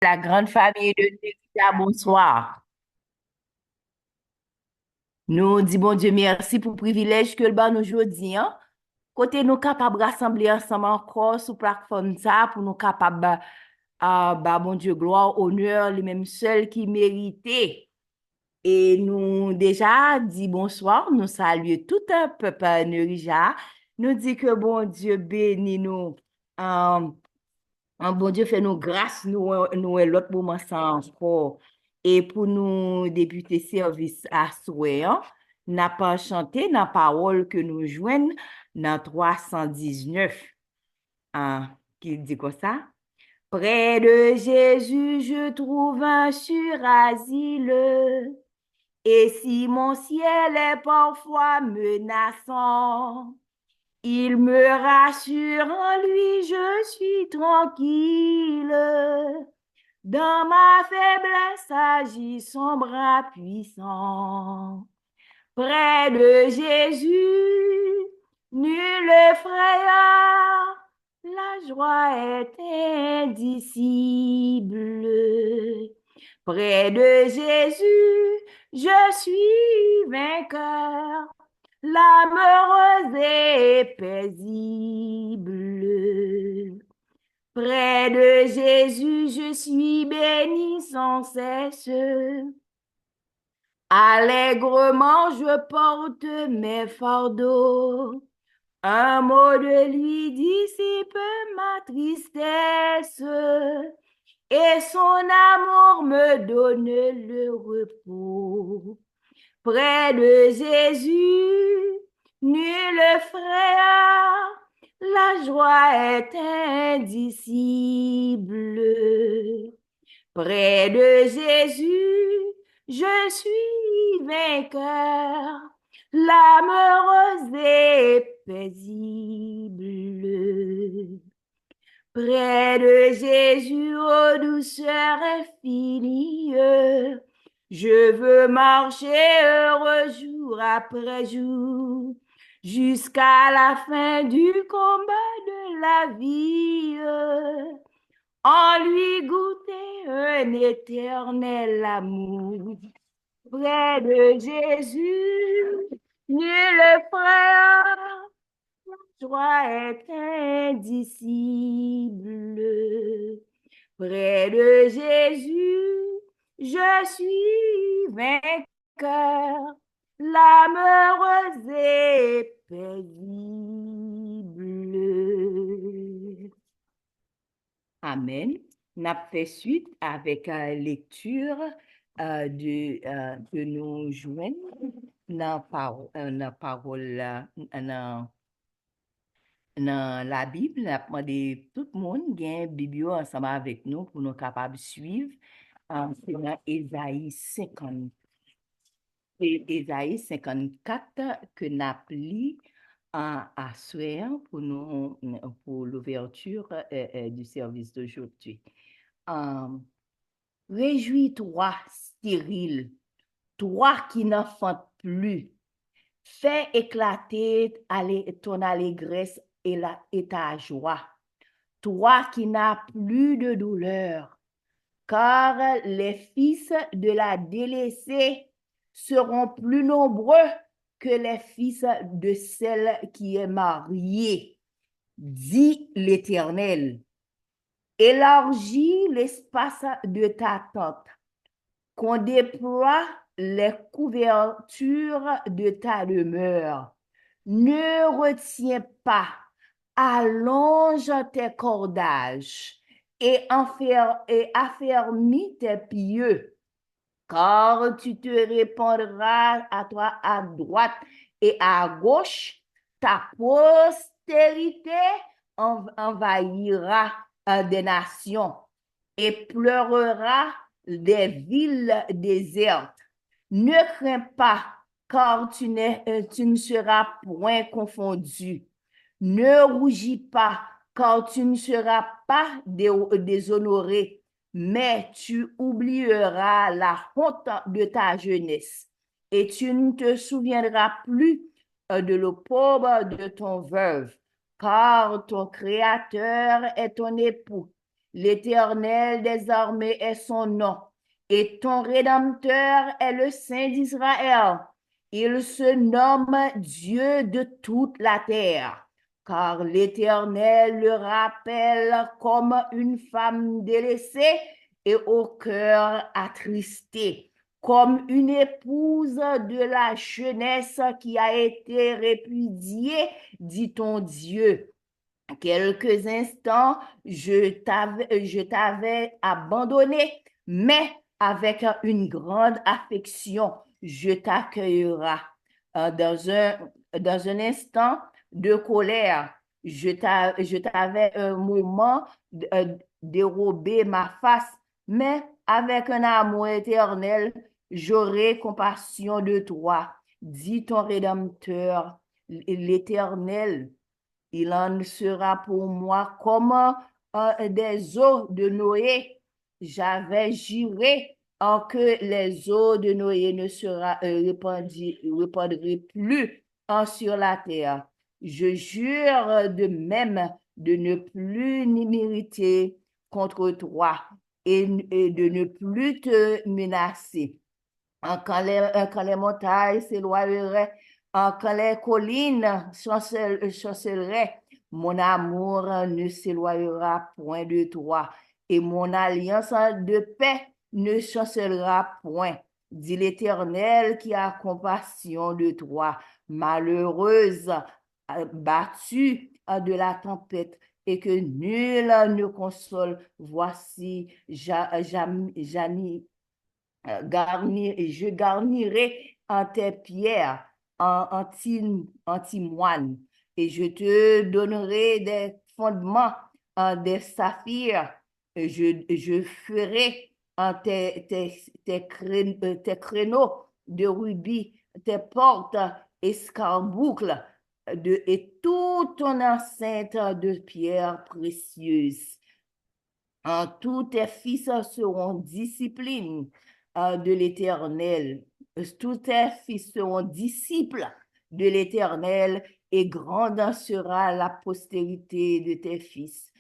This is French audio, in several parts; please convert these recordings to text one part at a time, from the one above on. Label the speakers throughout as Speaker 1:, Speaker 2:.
Speaker 1: La grande famille de Nerida, bonsoir. Nous disons bon Dieu merci pour le privilège que le ban nous aujourd'hui, hein. Côté nous capables de rassembler ensemble encore sur plateforme ça pour nous capables bah bon Dieu gloire, honneur, les mêmes seuls qui méritaient. Et nous déjà dit bonsoir, nous saluons tout un peuple Nerida. Nous dit que bon Dieu bénit nous. euh, Bon Dieu, fait nous grâce, nous et l'autre moment ça encore. Et pour nous débuter service à souhait, hein, n'a pas chanté la parole que nous joignent dans 319, hein, qui dit quoi ça? Près de Jésus, je trouve un sûr asile. Et si mon ciel est parfois menaçant, il me rassure en lui, je suis tranquille. Dans ma faiblesse agit son bras puissant. Près de Jésus, nulle frayeur, la joie est indicible. Près de Jésus, je suis vainqueur, l'âme heureuse et paisible. Près de Jésus, je suis béni sans cesse. Allègrement, je porte mes fardeaux. Un mot de lui dissipe ma tristesse. Et son amour me donne le repos. Près de Jésus, nul frère, la joie est indicible. Près de Jésus, je suis vainqueur, l'âme heureuse et paisible. Près de Jésus, ô douceur infinie, je veux marcher heureux jour après jour, jusqu'à la fin du combat de la vie, en lui goûter un éternel amour. Près de Jésus, nul frère, joie est indicible. Près de Jésus, je suis vainqueur, l'âme heureuse et paisible. Amen. N'a fait suite avec la lecture de nous joindre dans la parole, dans la Bible. N'a demandé tout le monde gagne Bible ensemble avec nous pour nous capables de suivre. C'est dans Ésaïe 50, et Ésaïe 54 que n'a pris à soir pour nous pour l'ouverture du service d'aujourd'hui. Um, Réjouis-toi, stérile, toi qui n'enfantes plus. Fais éclater ton allégresse et ta joie. Toi qui n'as plus de douleur, car les fils de la délaissée seront plus nombreux que les fils de celle qui est mariée, dit l'Éternel. Élargis l'espace de ta tente, qu'on déploie les couvertures de ta demeure. Ne retiens pas, allonge tes cordages et affermis tes pieux, car tu te répandras à toi à droite et à gauche, ta postérité envahira des nations et pleurera des villes désertes. Ne crains pas, car tu ne seras point confondu. Ne rougis pas, car tu ne seras pas déshonoré, mais tu oublieras la honte de ta jeunesse et tu ne te souviendras plus de l'opprobre de ton veuve, car ton Créateur est ton époux. L'Éternel des armées est son nom, et ton Rédempteur est le Saint d'Israël. Il se nomme Dieu de toute la terre, car l'Éternel le rappelle comme une femme délaissée et au cœur attristé, comme une épouse de la jeunesse qui a été répudiée, dit ton Dieu. Quelques instants, je t'avais abandonné, mais avec une grande affection, je t'accueillerai. Dans un instant de colère, je t'avais un moment dérobé ma face, mais avec un amour éternel, j'aurai compassion de toi, dit ton Rédempteur, l'Éternel. Il en sera pour moi comme des eaux de Noé. J'avais juré en que les eaux de Noé ne sera répandraient plus sur la terre. Je jure de même de ne plus m'irriter contre toi et de ne plus te menacer. Quand les montagnes s'éloigneraient, quand les collines chancelleraient, mon amour ne s'éloignera point de toi et mon alliance de paix ne chancellera point, dit l'Éternel qui a compassion de toi, malheureuse, battue de la tempête et que nul ne console. Voici, je garnirai en tes pierres en timoine, et je te donnerai des fondements en des saphirs. Je ferai en tes créneaux de rubis, tes portes escarboucles et toute ton enceinte de pierres précieuses. Tous tes fils seront discipline de l'Éternel. Tous tes fils seront disciples de l'Éternel et grande sera la postérité de tes fils.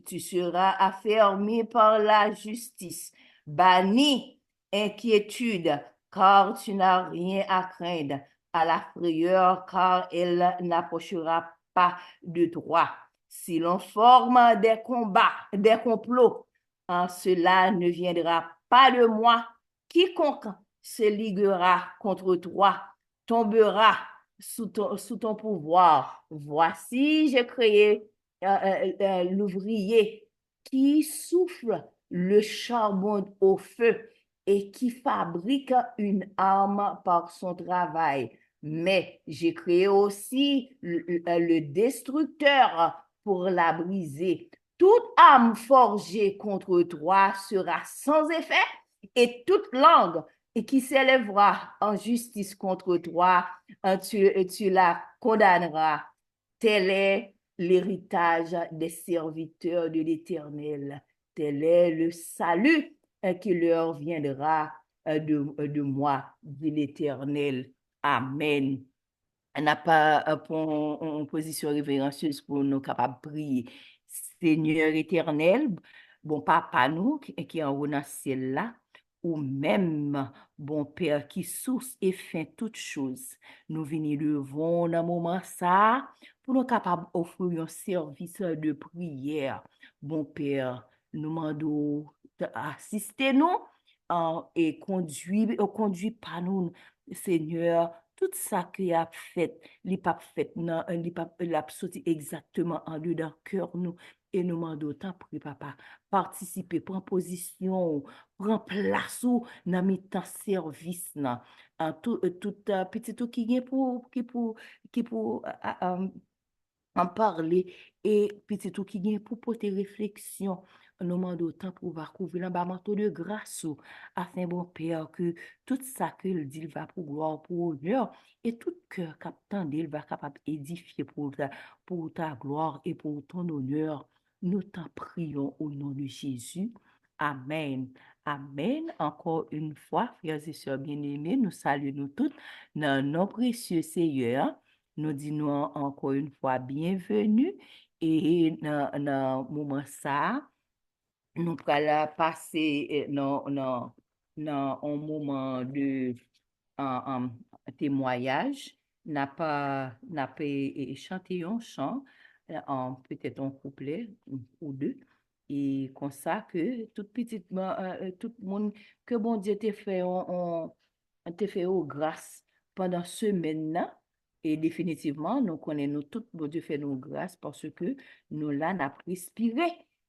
Speaker 1: Tu seras affermi par la justice, banni inquiétude, car tu n'as rien à craindre à la frayeur, car elle n'approchera pas de toi. Si l'on forme des combats, des complots, cela ne viendra pas de moi. Quiconque se liguera contre toi tombera sous ton pouvoir. Voici, j'ai créé l'ouvrier qui souffle le charbon au feu et qui fabrique une arme par son travail. Mais j'ai créé aussi le destructeur pour la briser. Toute âme forgée contre toi sera sans effet et toute langue qui s'élèvera en justice contre toi, tu la condamneras. Tel est l'héritage des serviteurs de l'Éternel. Tel est le salut qui leur viendra de moi, dit l'Éternel. Amen. On n'a pas en position révérencieuse pour nous capables de prier. Seigneur éternel, bon papa nous qui est en haut dans le ciel là, ou même bon Père qui source et fait toutes choses. Nous venons devant dans moment ça pour nous capables d'offrir un service de prière. Bon Père, nous demandons assistez-nous et conduit par nous, Seigneur, tout ça qu'il a fait, il pas fait, non, il a sorti exactement en dedans cœur nous. Et nous demandons autant pour papa, participer, prendre position, prendre place ou dans mi-temps service nan. Tout petit tout qui est pour en parler et petit tout qui vient pour porter réflexion. Nous demandons autant pour pouvoir couvrir un manteau de grâce afin, bon Père, que tout ça qu'il dit, il va pour gloire, pour honneur, et tout cœur captant il va capable d'édifier pour ta gloire et pour ton honneur. Nous t'en prions au nom de Jésus. Amen. Amen. Encore une fois, frères et sœurs bien-aimés, nous saluons nous toutes dans nos précieux Seigneur. Nous disons encore une fois bienvenue et dans le moment ça, nous allons passer dans un moment de témoignage. N'a pas chanté un chant, peut-être un couplet ou deux. Et comme ça que tout le monde, que bon Dieu te fait au grâce pendant ce maintenant. Et définitivement, nous connaissons tout, bon Dieu fait nous grâce parce que nous là, n'a respiré.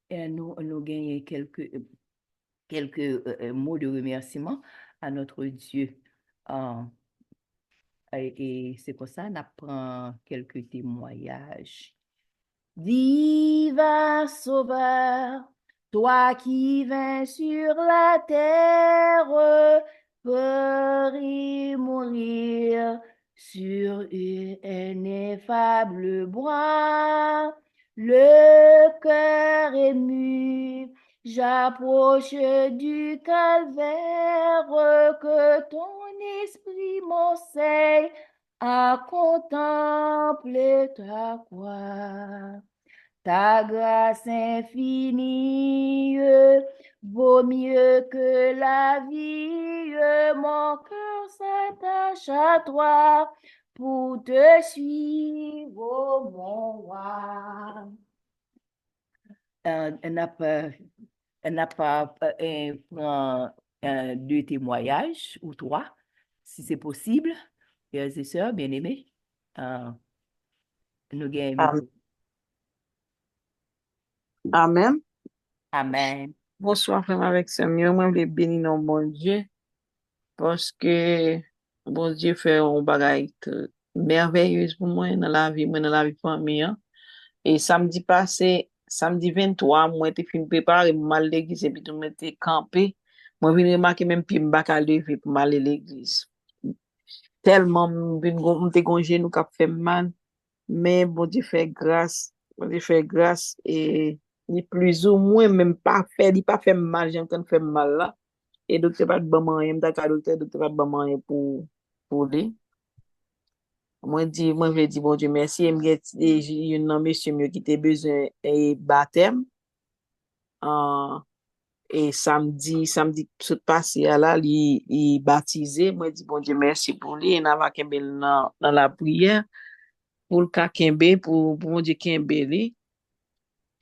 Speaker 1: Et nous gagnons quelques mots de remerciement à notre Dieu. Euh, et c'est pour ça qu'on apprend quelques témoignages. Divin Sauveur, toi qui viens sur la terre, pour y mourir sur un ineffable bois, le cœur ému, j'approche du calvaire, que ton esprit m'enseigne à contempler ta croix. Ta grâce infinie vaut mieux que la vie. Mon cœur s'attache à toi pour te suivre, ô mon roi. On n'a pas prend deux témoignages ou trois, si c'est possible. Frères et sœurs, bien-aimés, nous gagnons.
Speaker 2: Amen.
Speaker 1: Amen.
Speaker 2: Bonsoir, frère avec ce mieux. Moi, je voulais bénir non bon Dieu parce que bon Dieu fait un bagage merveilleux pour moi dans la vie de famille. Hein. Et samedi passé, samedi 23, moi, j'étais fin préparé pour aller à l'église et puis tout m'était campé. Moi, je viens remarquer même puis je pas lever pour aller à l'église. Tellement, m'étais gonjé nous cap fait mal. Mais bon Dieu fait grâce, bon Dieu fait grâce et ni plus ou moins même pas fait, il pas fait mal, j'ai entendu fait mal là. Et docteur pas de bon moyen, m'ta docteur pas de bon moyen pour lui. Moi je dis bon Dieu merci, et m'get un monsieur mieux qui était besoin et baptême. euh, et samedi tout passé là, il baptisé, moi dis bon Dieu merci pour lui et n'a pas dans la prière pour le cas Kembe pour mon Dieu Kembe lui.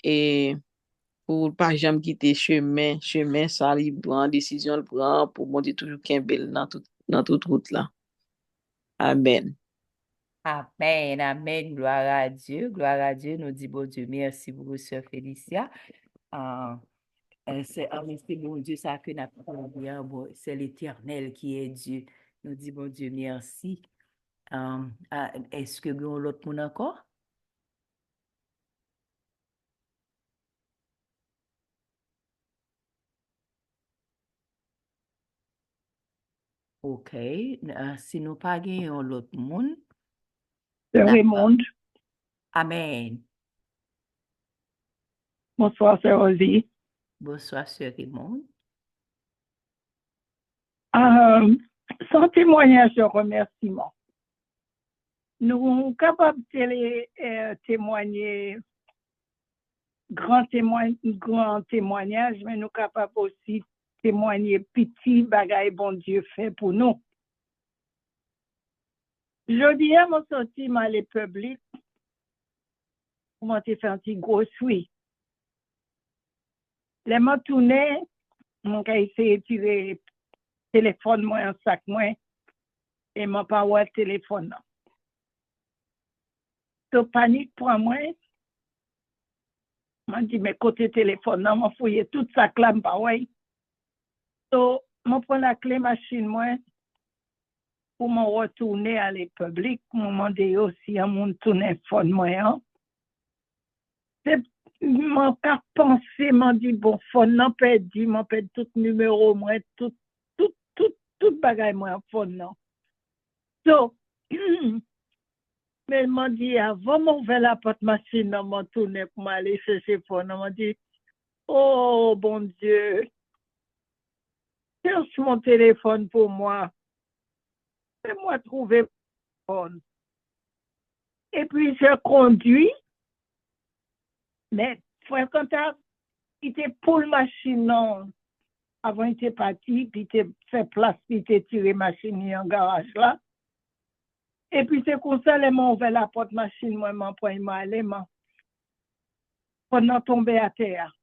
Speaker 2: Et pour pas jamais quitter chemin ça il prend décision le prend pour monter toujours Kimbel dans toute route là. Amen.
Speaker 1: Amen, amen, gloire à Dieu, gloire à Dieu. Nous dit bon Dieu, merci beaucoup, sœur Félicia. Euh, c'est bon Dieu, ça que n'a pas bien, bon, c'est l'Éternel qui est Dieu. Nous dit bon Dieu, merci. Est-ce que vous avez l'autre monde encore? OK. Si nous pas gagnons l'autre monde,
Speaker 3: Sœur
Speaker 1: n'a pas.
Speaker 3: Raymond,
Speaker 1: Amen.
Speaker 3: bonsoir Sœur Rosie.
Speaker 1: Bonsoir, sœur Raymond.
Speaker 3: Sans témoignage de remerciement, nous sommes capables de témoigner grand témoignage, mais nous sommes capables aussi de témoigner petit bagaille bon Dieu fait pour nous. Je dis à mon sorti dans les publics, pour m'en fait un petit gros oui. Les mots tournés, mon cas essayé de tirer le téléphone moi en sac moi et mon pas le téléphone. So panique pour moi. Je dis, mais côté téléphone, je fouille tout ça, clame pas, ouais. So, je prends la clé machine, moi, pour me retourner à la public, pour me demander aussi à mon tourner phone, moi, hein. C'est, mon cas pensé, m'a dit, bon, phone, non, perdu, m'a perdu tout numéro, moi, tout bagay, moi, phone, non. So, mais il m'a dit, avant m'ouvrir la porte machine, non, m'a tourné pour m'aller chercher phone, m'a dit, oh, bon Dieu, cherche mon téléphone pour moi. Fais-moi trouver mon téléphone. Et puis, je conduis. Mais, frère contact, il était pour le machine, non. Avant, il était parti, puis il était fait place, puis il était tiré machine en garage là. Et puis, c'est comme ça, les m'ont ouvert la porte machine, moi, m'en m'a allé, pendant tomber à terre.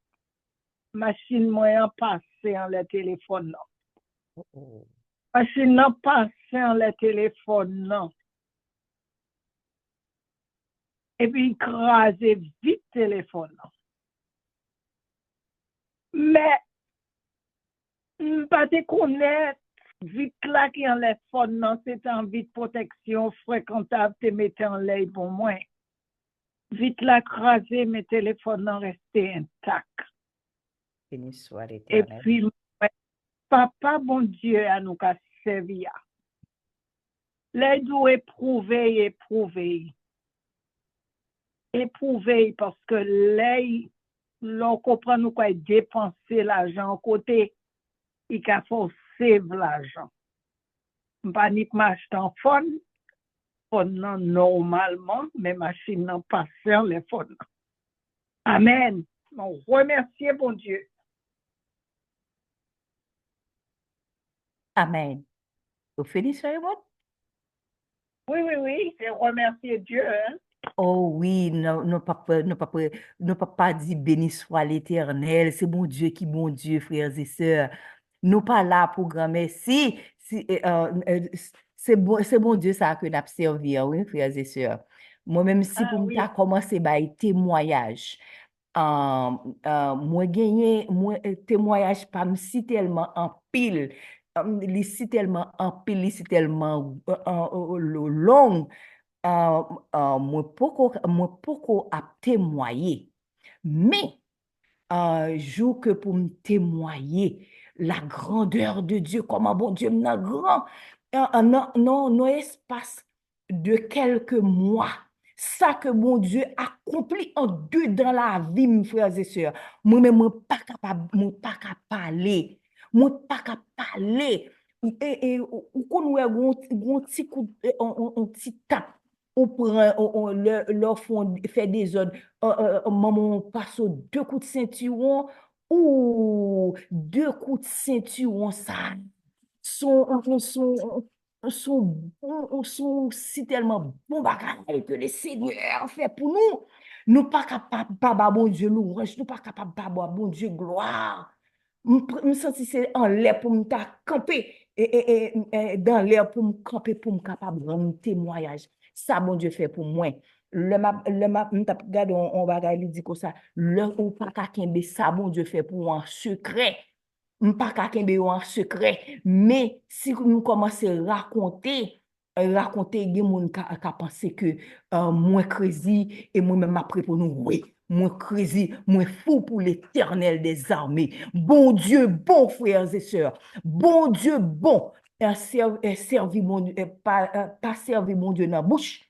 Speaker 3: Machine, moi, en passé en le téléphone, non. Machine, non, passé en le téléphone, non. Et puis, écraser vite téléphone, non. Mais, pas de connaître, vite là qui en les phone, non, c'est en vite protection fréquentable, te mettre en l'air pour moi. Vite là, craser mes téléphones, non, rester intacts.
Speaker 1: Béni soit
Speaker 3: Et
Speaker 1: l'Éternel.
Speaker 3: puis, papa, bon Dieu, à nous qu'a servi. Les doux éprouver, éprouver. Éprouver parce que les, l'on comprend nous quoi dépenser l'argent côté, il a forcé l'argent. Pas ni m'acheter en fond, non normalement, mais machine n'en pas faire les fonds. Amen. On remercie bon Dieu.
Speaker 1: Amen. Vous finissez, moi?
Speaker 3: Oui, c'est remercier Dieu. Hein?
Speaker 1: Oh oui, non, papa dit béni soit l'Éternel. C'est mon Dieu qui bon Dieu, frères et sœurs. Nous pas là pour grand merci. C'est bon Dieu ça que nous servi, oui, frères et sœurs. Moi-même, si pour
Speaker 3: Oui.
Speaker 1: me commencer by témoignage, moi gagné, moi témoignage pas me si tellement en pile, li si tellement en pile, li si tellement long. Moi poko a témoigner. Mais, jour que pour me témoigner la grandeur de Dieu, comment bon Dieu m'a grand, non, espace de quelques mois, ça que mon Dieu accompli en deux dans la vie, mes frères et sœurs. Moi-même, moi pas capable parler. Moi pas capable parler. Ou qu'on ouais, un petit coup, un petit tape. On prend, leur font fait des ordres. Maman passe aux deux coups de ceinturon ou deux coups de ceinturon, ça sont si tellement bon bagaille que le Seigneur fait pour nous. Nous pas capables, pas bon Dieu louange, nous pas capables, pas bon Dieu gloire. Me senti c'est en l'air pour me camper et dans l'air pour me camper pour me capable de rendre témoignage. Ça bon Dieu fait pour moi. M't'a regardé on va lui dire comme ça, le ou pas qu'un ça bon Dieu fait pour en secret. M'pas ka kembe yo en secret, mais si nous commençons à raconter, gen moun ka penser que moi crazy et moi même après pour nous, oui, moi crazy, moi fou pour l'Éternel des armées. Bon Dieu, bon frères et sœurs, bon Dieu, bon, servi mon Dieu, pas servi mon Dieu dans la bouche,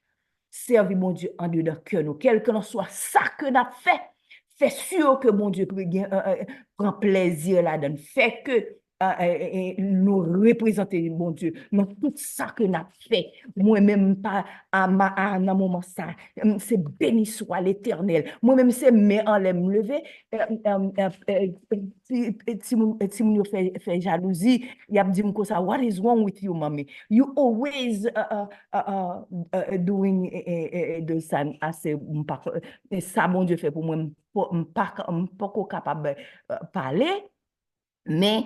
Speaker 1: servi mon Dieu en dedans cœur nous, quel que soit ça que n'a fait. Fait sûr que mon Dieu prend plaisir là-dedans. Fait que nous représenter mon Dieu dans tout ça que nous avons fait. Moi-même, pas à un moment ça, c'est béni soit l'Éternel. Moi-même, c'est mais en l'air me lever. Si mon fait jalousie, il a dit comme ça, what is wrong with you, mommy? You always doing de ça assez ça mon Dieu fait pour moi pas capable parler mais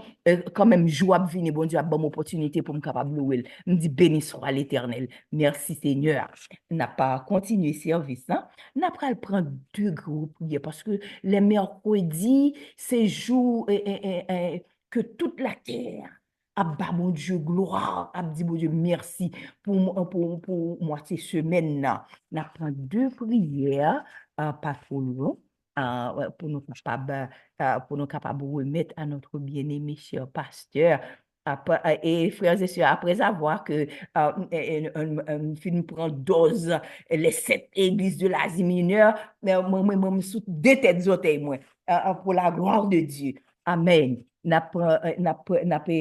Speaker 1: quand même joie venir bon Dieu a bonne opportunité pour me capable louer me dit béni soit l'Éternel merci Seigneur n'a pas continué service hein n'a pas le prendre deux groupes prières parce que les mercredis c'est jour que toute la terre bah mon Dieu, gloire, dit mon Dieu, merci pour moitié semaine là. N'a prend deux prières, pas trop long, ouais, pour nous capables de remettre à notre bien-aimé cher pasteur. Et frères et sœurs, après avoir que film prend dose les 7 églises de l'Asie mineure, moi, me sous deux têtes orteils, moi, pour la gloire de Dieu. Amen. N'a pas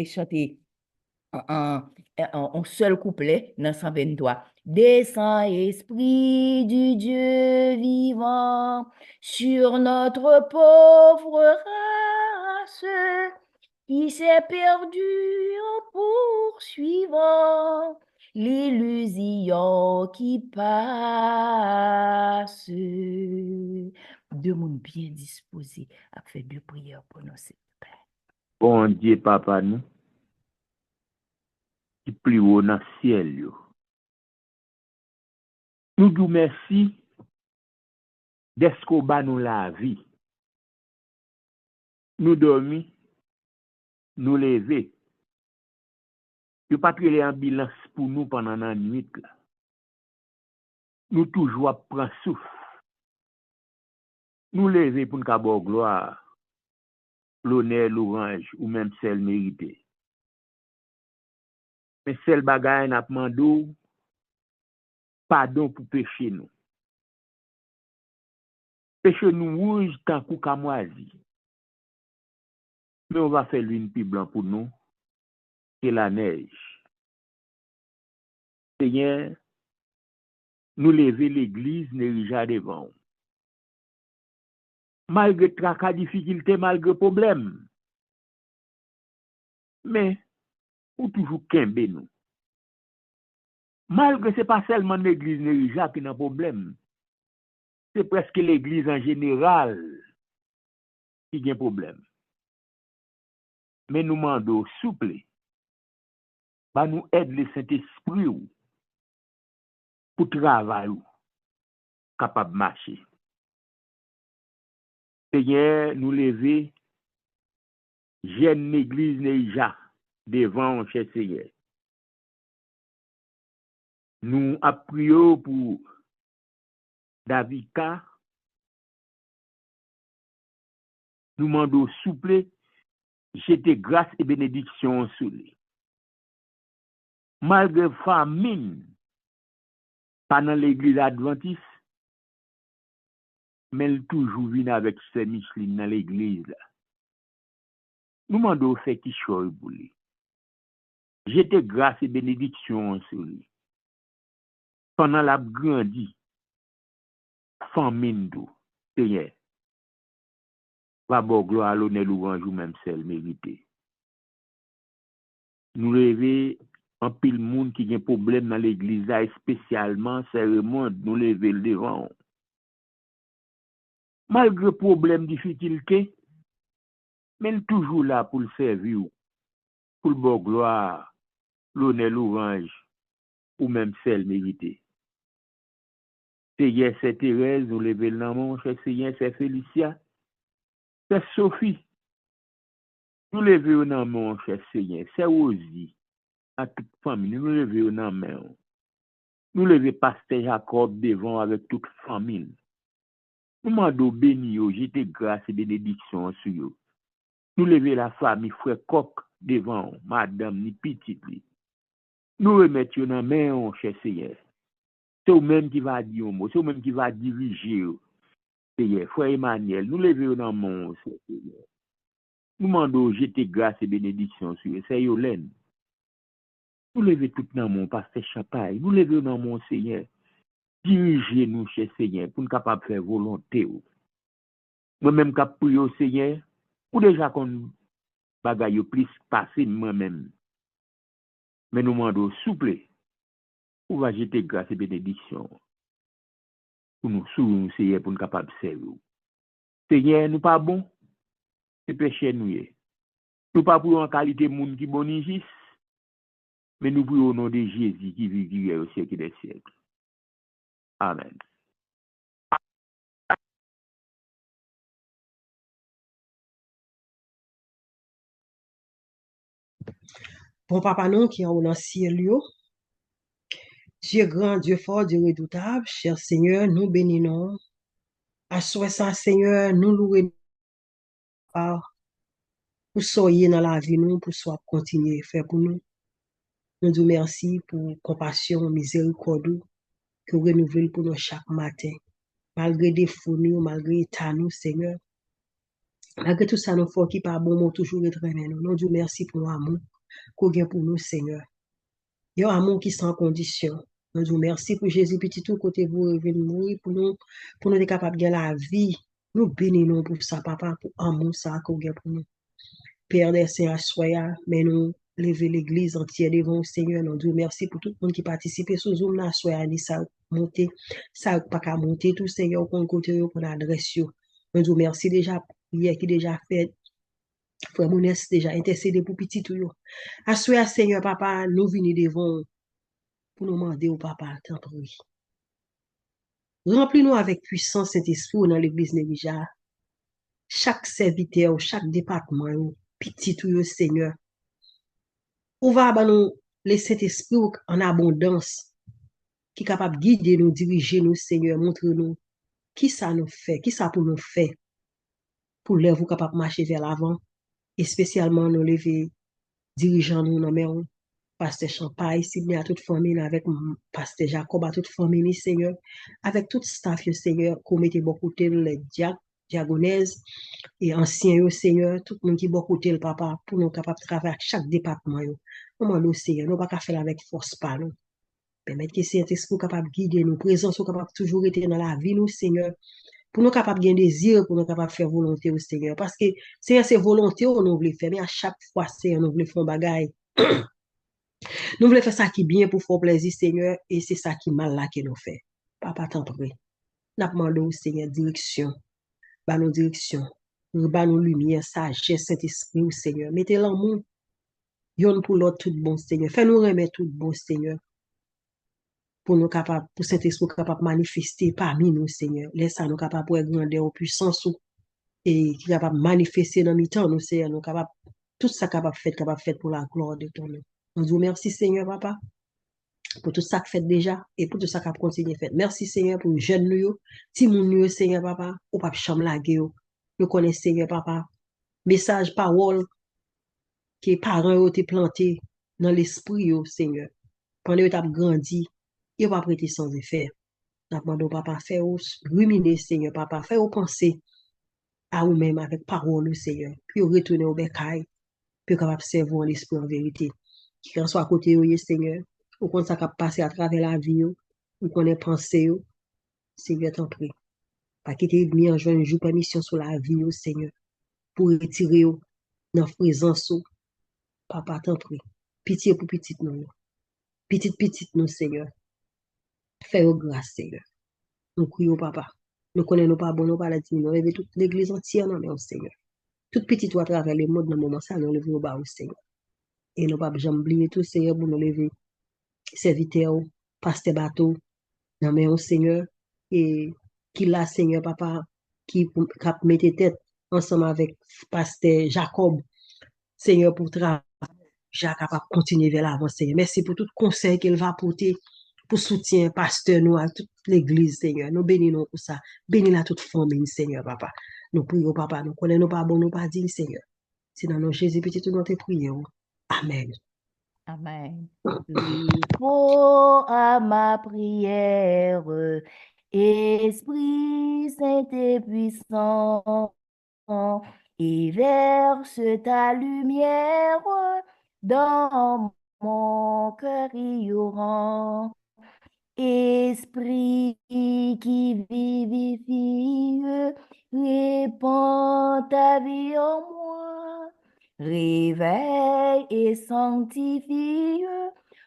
Speaker 1: chanté un seul couplet dans 123. Descends, Esprit du Dieu vivant, sur notre pauvre race qui s'est perdue en poursuivant l'illusion qui passe. Deux mondes bien disposés à faire deux prières pour nous, s'il te plaît.
Speaker 4: Bon Dieu, papa, nous, qui plus haut dans le ciel, yo. Nous vous merci d'être qu'on bat nous la vie. Nous dormir, nous lever. Yo pas les ambulance pour nous pendant la nuit là. Nous toujours prendre souffle. Nous lever pour nous avoir gloire, l'honneur, l'orange ou même celle méritée. Mais celle bagaille n'a demandé pardon pour pécher nous. Péché nous rouge tant qu'au camoisi. Mais on va faire l'une plus blanc pour nous, c'est la neige. Seigneur, nous lever l'église, Nerija devant. Malgré tracas, difficultés, malgré problèmes. Mais, ou toujours kembe nous. Malgré c'est pas seulement l'église Nerija qui a un problème. C'est presque l'église en général qui a un problème. Mais nous demandons souple, bah nous aide le Saint-Esprit pour travailler capable de marcher. Seigneur, nous lever, jeune l'église Neija devant cher Seigneur. Nous prions pour Davika. Nous demandons souple, jeter grâce et bénédiction sur lui. Malgré famine, pas dans l'église adventiste, mais elle toujours vient avec ses Micheline dans l'église. Nous demandons faire qui chose pour lui. Jeter grâce et bénédiction sur lui. Pendant la grandi, famine d'eau, Seigneur, va bon gloire à l'honneur, louange ou même celle méritée. Nous lever en pile monde qui a un problème dans l'église, spécialement, c'est le monde, nous lever le devant. Malgré problème, difficulté, mais il est toujours là pour le servir, pour le bon gloire, l'honneur, louange, ou même celle méritée. Seigneur, c'est Thérèse, nous lever le nom, Seigneur, c'est Félicia, c'est Sophie. Nous lever le nom, Seigneur, c'est Rosie, à toute famille, nous lever le nom. Nous lever Pasteur Jacob devant avec toute famille. Nous demandons béni, jeter grâce et bénédiction sur eux. Nous lever la famille, frère Coq devant, madame, ni petite. Nous remettons dans la main, cher Seigneur. C'est vous-même qui va dire un mot, c'est vous-même qui va diriger. Seigneur, frère Emmanuel, nous levons dans mon Seigneur. Nous demandons jeter grâce et bénédiction sur eux. C'est Yolène. Nous levons tout dans mon pasteur Chapaille. Nous levons dans mon Seigneur. Dirigez-nous, cher Seigneur, pour nous capables de faire volonté. Moi-même, qui prie au Seigneur, ou déjà qu'on bagaille plus passer moi-même. Mais nous demandons souple, pour va jeter grâce et bénédiction. Pour nous souvenir, Seigneur, pour nous capables de servir. Seigneur, nous pas bon, c'est péché nous. Nous pas pour en qualité de monde qui bonifie, mais nous prions au nom de Jésus qui vit au siècle des siècles. Amen.
Speaker 5: Bon papa nous qui est dans le ciel, Dieu grand, Dieu fort, Dieu redoutable, cher Seigneur, nous bénissons. À soi ça, Seigneur, nous louons pour soyez dans la vie, nous, pour soit continuer à faire pour nous. Nous disons merci pour compassion, miséricorde que vous renouvelez pour nous chaque matin. Malgré des défauts, malgré état, nous, Seigneur. Malgré tout ça, nous faut qui par bon mot toujours être nous. Nous disons merci pour l'amour que vous avez pour nous, Seigneur. Il y a un amour qui sans condition. Nous disons merci pour Jésus, petit tout côté vous revenez mourir pour nous être capables de la vie. Nous bénissons pour ça, papa, pour amour ça qu'on a pour nous. Père des saints, soya, mais nous lever l'église entière devant le Seigneur. Nous disons merci pour tout le monde qui participe sur Zoom là, soya, ni ça monter, ça pas qu'à monter, tout Seigneur, qu'on côté, qu'on adresse. Nous disons merci déjà, hier qui déjà fait, frère Mounès déjà intercédé pour petit tout. À soya, Seigneur, papa, nous venons devant pour nous demander au papa, tant pis. Remplis-nous avec puissance Saint-Esprit dans l'église Névija. Chaque serviteur, chaque département, petit ou Seigneur. Ouvre à nous le Saint-Esprit en abondance, qui est capable de guider nous, diriger nous, Seigneur, montre-nous qui ça nous fait, qui ça pour nous faire, pour l'œuvre capable de marcher vers l'avant, et spécialement nous lever, dirigeant nous, dans nos Pasteur Champagne, Sydney, à toute famille, avec Pasteur Jacob, à toute famille, Seigneur, avec tout staff, Seigneur, qu'on mette beaucoup de les diagonaises et anciens, Seigneur, tout le monde qui beaucoup de papa, pour nous capables de travailler avec chaque département, Comment nous, Seigneur, nous pas qu'à faire avec force, pas nous. Permettre que Saint-Esprit capable de guider nous, présence capable toujours être dans la vie, nous, Seigneur, pour nous capables de gagner désir, pour nous capables de faire volonté au Seigneur. Parce que, Seigneur, c'est volonté, on nous veut faire, mais à chaque fois, Seigneur, nous voulons faire un bagage. Nous voulons faire ça qui est bien pour faire plaisir, Seigneur, et c'est ça qui est mal là que nous fait. Papa, t'en prie. Nous demandons au Seigneur direction, bah nos directions, bah nos lumières, sagesse, Saint-Esprit, au Seigneur. Mettez l'amour, yon pour l'autre tout bon, Seigneur. Fais-nous remettre tout bon, Seigneur, pour nous capables, pour Saint-Esprit capable de manifester parmi nous, Seigneur. Laisse nous capables pour grandir en puissance et qui capable de manifester dans le temps, nous, Seigneur, nous capables, tout ça capable de faire pour la gloire de ton nom. Nous vous remercie, Seigneur, Papa, pour tout ça que fait déjà et pour tout ça qui continue faire. Merci Seigneur pour jeune nous, si mon nous Seigneur papa, ou pas chambre la gueule. Nous connaissons Seigneur papa, message parole que parents ont été plantés dans l'esprit Seigneur. Pendant que tu as grandi, il pas prêter sans effet. Nous demandons papa faire ruminer Seigneur papa, faire penser à vous-même avec parole Seigneur, puis retourner au bécail, puis capable servir l'esprit en vérité. Qui en soit à côté de Seigneur, ou quand ça a passé à travers la vie, ou qu'on ait pensé, Seigneur t'en prie. Pas quitter venir en jouer une jour permission sur la vie, Seigneur, pour retirer dans la présence, papa t'en prie. Pitié pour petite nous. Petite nous, Seigneur. Fais-nous grâce, Seigneur. Nous crions, papa. Nous connaissons pas bon, nous pas la dire, nous levons toute l'église entière, non, mais au Seigneur. Toute petite à travers les modes dans le moment, ça, nous levons au bas au Seigneur. Et nous pas jamais oublier tout, Seigneur, pour nous lever. Serviteur, pasteur bateau, non, mais au Seigneur. Et qui l'a, Seigneur, papa, qui mette tête ensemble avec pasteur Jacob, Seigneur, pour travailler. Jacques capable de continuer vers l'avant, Seigneur. Merci pour tout conseil qu'il va apporter, pour soutien, pasteur, nous, à toute l'église, Seigneur. Nous bénissons pour ça. Bénis la toute famille, Seigneur, papa. Nous prions, papa. Nous connaissons pas bon, nous pas dignes, Seigneur. C'est dans nos Jésus, petit, tout notre prière. Amen.
Speaker 1: Amen. Réponds à ma prière, Esprit Saint et puissant, et verse ta lumière dans mon cœur ignorant. Esprit qui vivifie, répand ta vie en moi. Réveille et sanctifie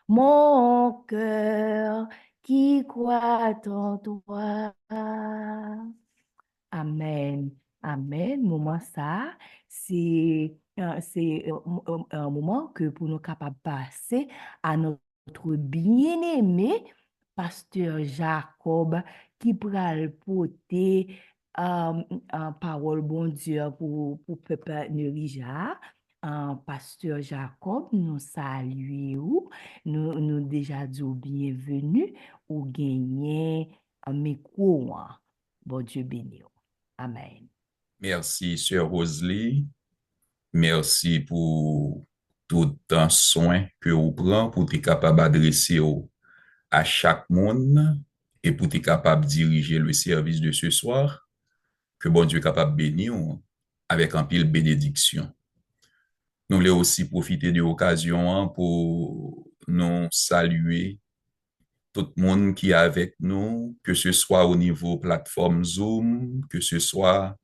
Speaker 1: mon cœur qui croit en toi. Amen. Amen. Moment ça, c'est un moment que pour nous capables de passer à notre bien-aimé pasteur Jacob qui pral porter parole bon Dieu pour peuple Nerija. Pasteur Jacob, nous saluons, nous déjà dit bienvenue ou gagner un micro. Bon Dieu béni. Amen.
Speaker 6: Merci, Sœur Rosely. Merci pour tout un soin que vous prenez pour être capable d'adresser à chaque monde et pour être capable de diriger le service de ce soir. Que bon Dieu est capable de bénir avec un pile bénédiction. Nous voulons aussi profiter de l'occasion pour nous saluer tout le monde qui est avec nous, que ce soit au niveau plateforme Zoom, que ce soit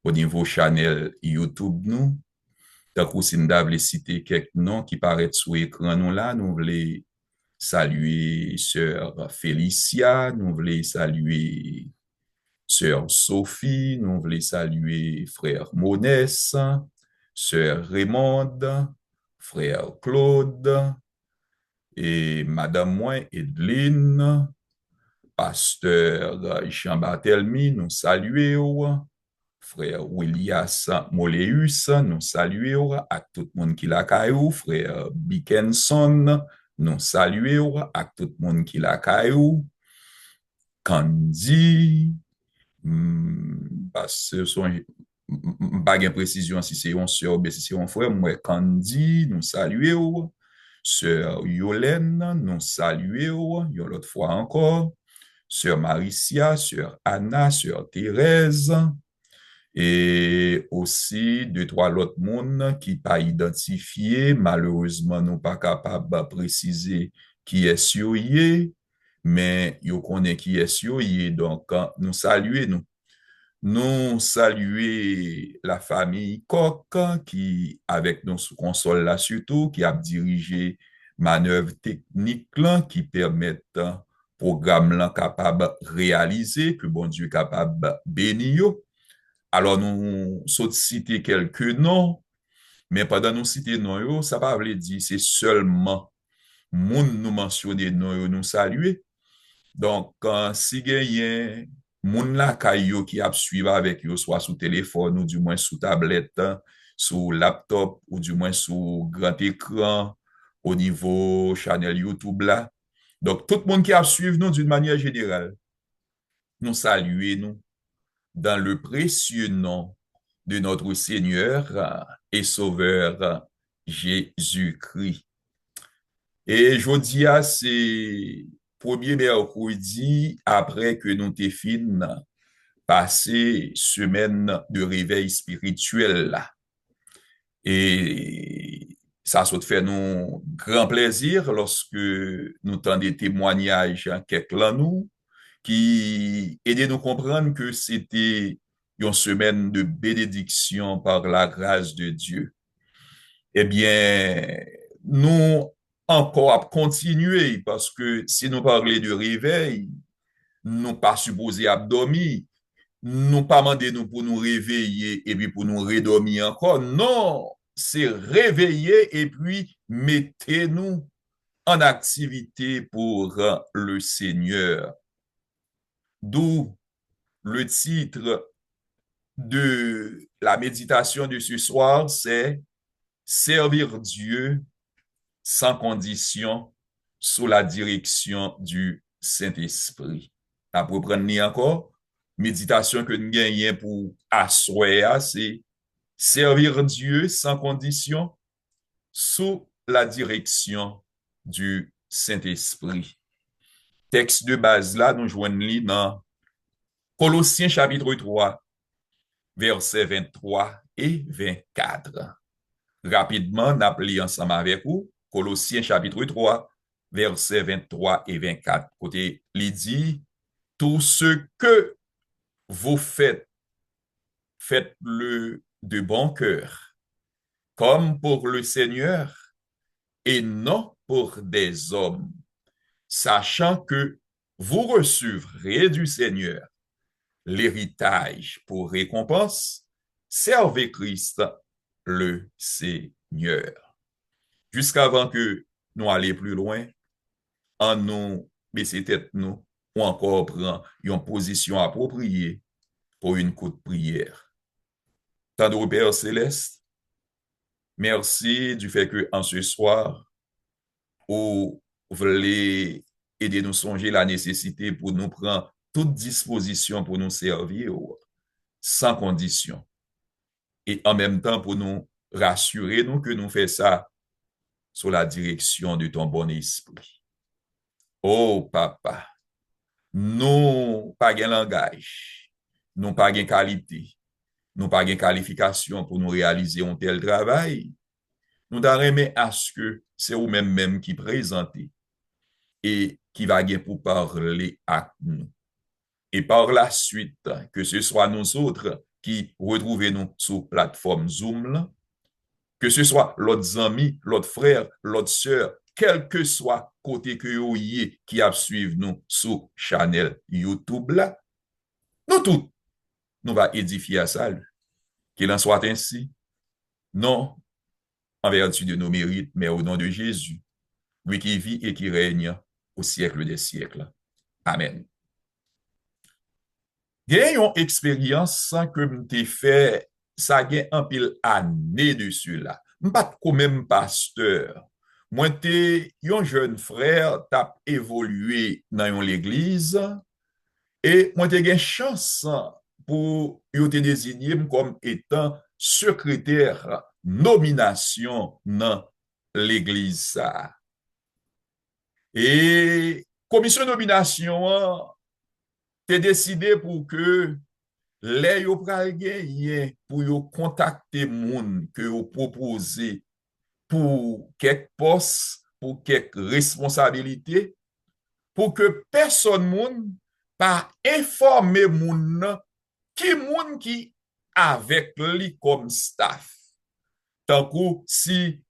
Speaker 6: au niveau channel YouTube nous. Donc, si nous avons cité quelques noms qui paraissent sur l'écran nous là, nous voulons saluer sœur Félicia, nous voulons saluer sœur Sophie, nous voulons saluer frère Monès, sœur Raymonde, frère Claude, et madame moi, Edline, pasteur Jean-Barthélemy, nous saluons, frère Willias Moleus, nous saluons, à tout le monde qui l'a caillou, frère Bickenson, nous saluons, à tout le monde qui l'a caillou, Candy, parce que son pas de précision si c'est un sœur ou si c'est un frère, moi Candy, nous saluons, sœur Yolène, nous saluons, une autre fois encore, sœur Maricia, sœur Anna, sœur Thérèse, et aussi deux, trois autres monde qui pas identifié, malheureusement, nous pas capable de préciser qui est yoye, mais yo connaît qui est yoye, donc nous saluons nous. Nous saluer la famille Koch qui, avec nous sous console là surtout, qui a dirigé manœuvre technique là, qui permettent programme là capable réaliser, que bon Dieu capable bénir. Alors nous saute citer quelques noms, mais pendant nous citer noms yo, ça pas veut dire c'est seulement moun nous mentionner noms yo nous saluer. Donc si gagne moun la kayo qui a suivre avec yo soit sous téléphone ou du moins sous tablette, sous laptop ou du moins sous grand écran au niveau channel YouTube là. Donc tout le monde qui a suivi nous d'une manière générale, nous saluer nous dans le précieux nom de notre Seigneur et Sauveur Jésus-Christ. Et je dis à c'est premier mercredi après que nous t'ai fini passer semaine de réveil spirituel là. Et ça se fait nous grand plaisir lorsque nous tendons des témoignages quelques nous qui aident nous comprendre que c'était une semaine de bénédiction par la grâce de Dieu. Eh bien, nous encore à continuer parce que si nous parlons de réveil, nous pas supposés à dormir, nous pas demander nous pour nous réveiller et puis pour nous redormir encore. Non, c'est réveiller et puis mettez-nous en activité pour le Seigneur. D'où le titre de la méditation de ce soir, c'est Servir Dieu sans condition sous la direction du Saint-Esprit. Après prendre encore, méditation que nous gagnons pour asseoir, c'est servir Dieu sans condition sous la direction du Saint-Esprit. Texte de base là, nous joignons dans Colossiens chapitre 3, versets 23 et 24. Rapidement, n'appelez ensemble avec vous, Colossiens chapitre 3, versets 23 et 24. Côté, il dit, tout ce que vous faites, faites-le de bon cœur, comme pour le Seigneur et non pour des hommes, sachant que vous recevrez du Seigneur l'héritage pour récompense, servez Christ le Seigneur. Jusqu'avant que nous allions plus loin, en nous baisser tête nous, ou encore prendre une position appropriée pour une courte prière. Tendre Père Céleste, merci du fait que en ce soir, vous voulez aider nous songer la nécessité pour nous prendre toute disposition pour nous servir sans condition. Et en même temps pour nous rassurer nous que nous faisons ça sous la direction de ton bon esprit. Oh papa, nous pas de langage, nous pas de qualité, nous pas de qualification pour nous réaliser un tel travail. Nous t'en remet à ce que c'est vous-même qui présentez. et qui va bien pour parler à nous. Et par la suite, que ce soit nous autres qui retrouvons nous sur plateforme Zoom, là, que ce soit l'autre ami, l'autre frère, l'autre sœur, quel que soit côté que vous y qui a suivi nous sur channel YouTube là, nous tous, nous va édifier à ça. Qu'il en soit ainsi, non en vertu de nos mérites, mais au nom de Jésus, lui qui vit et qui règne au siècle des siècles. Amen. Gen yon expérience sans que m'te fait ça gen un pile année dessus là. M'pas quand même pasteur. Moi te yon jeune frère t'a évolué dans l'église et moi te gen chance pour yon te désigné comme étant secrétaire nomination dans l'église ça. Et commission nomination te décidé pour que les yo pral genyen pour yo contacter moun que yo proposé pour quelques postes, pour quelques responsabilités, pour que personne moun pas informer moun nan qui avec lui comme staff. Tant que si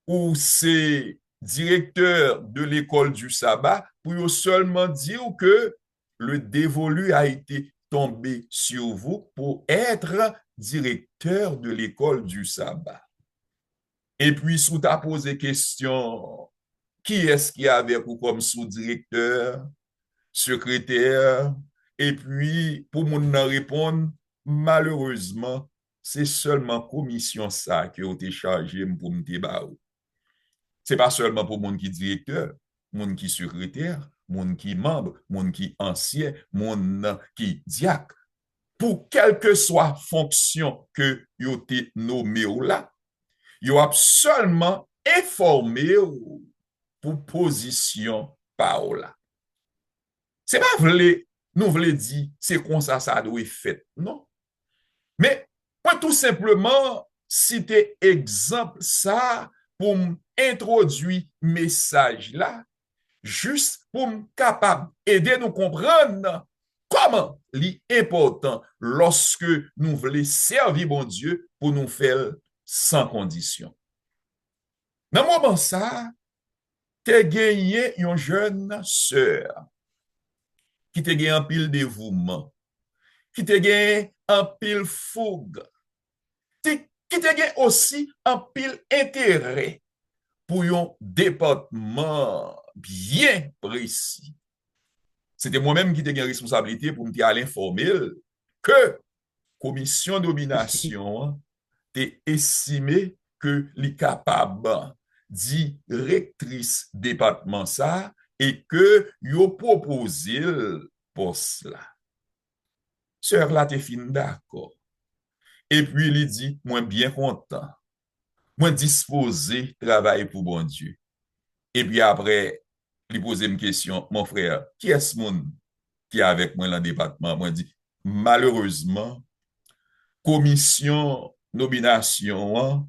Speaker 6: ou c'est directeur de l'école du sabbat pour yo seulement dire que le dévolu a été tombé sur vous pour être directeur de l'école du sabbat. Et puis, sous ta posé question, qui est-ce qui avait vous comme sous-directeur, secrétaire, et puis, pour mon répondre, malheureusement, c'est seulement commission ça qui a été chargé pour me débarrasser. C'est pas seulement pour mon qui directeur, mon qui secrétaire, mon qui membre, mon qui ancien, mon qui diacre. Pour quelle que soit fonction que yo te nommé ou là, yo a seulement informé pour position par là. C'est pas vrai, nous voulons dire c'est comme ça doit être fait, non. Mais pour tout simplement citer exemple ça pour introduire message là, juste pour capable aider nous comprendre comment l'important lorsque nous voulons servir bon Dieu pour nous faire sans condition. Dans le moment ça, tu gagné une jeune sœur qui te gagné un pile dévouement, qui te gagné un pile fougue, qui te gagné aussi un pile intérêt pour un département bien précis. C'était moi-même qui t'ai responsabilité pour me aller informer que commission de nomination t'est estimé que l'est capable directrice département ça et que yo proposé pour cela. Sœur là t'es fin d'accord. Et puis il dit moi bien content. Moi disposé travailler pour bon Dieu. Et puis après il pose une question, mon frère, qui est ce monde qui est avec moi dans le département? Moi, dit, malheureusement, commission nomination,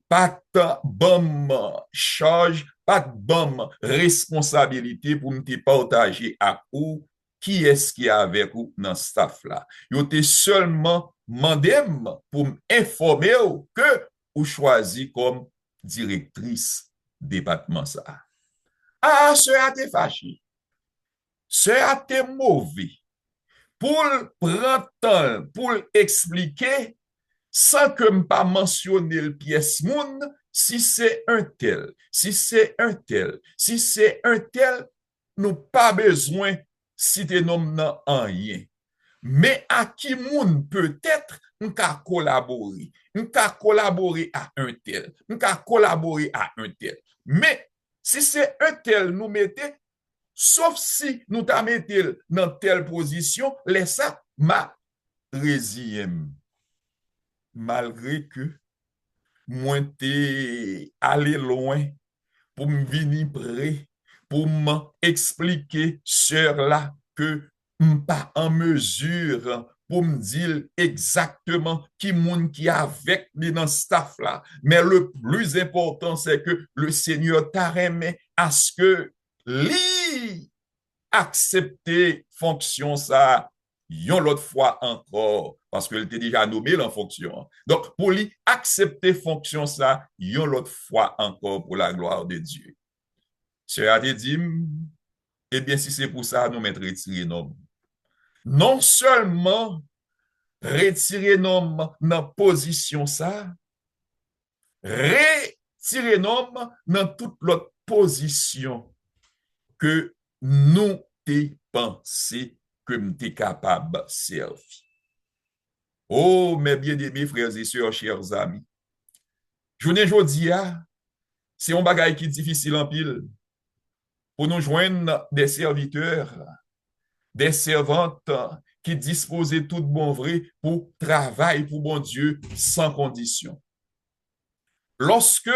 Speaker 6: pas de bonne charge, pas de bonne responsabilité pour me partager à vous qui est-ce qui est avec vous dans ce staff-là. Vous avez seulement demandé pour m'informer que vous choisissez comme directrice département ça. Ah, ce a été fâché. Ce a été mauvais. Pour prendre temps, pour expliquer, sans que je pas mentionner le pièce monde, si c'est un tel, si c'est un tel, si c'est un tel, nous pas besoin citer nom nan en rien. Mais à qui moun peut-être on ka collaborer. On ka collaborer à un tel. On ka collaborer à un tel. Mais si c'est un tel nous mettez, sauf si nous t'a mettez dans telle position, laisse ça ma résiem. Malgré que moi t'ai allé loin pour me venir près, pour m'expliquer sur là que pas en mesure pour me dire exactement qui moun qui avec lui dans staff là. Mais le plus important, c'est que le Seigneur t'a remis à ce que lui accepter fonction ça yon l'autre fois encore parce que il était déjà nommé en fonction. Donc pour lui accepter fonction ça yon l'autre fois encore pour la gloire de Dieu. Sœur a dit, eh bien si c'est pour ça nous mettre retirer non seulement retirer dans position ça, retirer dans toute l'autre position que nous t'es pensé que nous t'es capable de servir. Oh, mes bien-aimés frères et sœurs, chers amis, journée jodi c'est un bagage qui est difficile en pile pour nous joindre des serviteurs, des servantes qui disposent tout bon vrai pour travail pour bon Dieu sans condition. Lorsque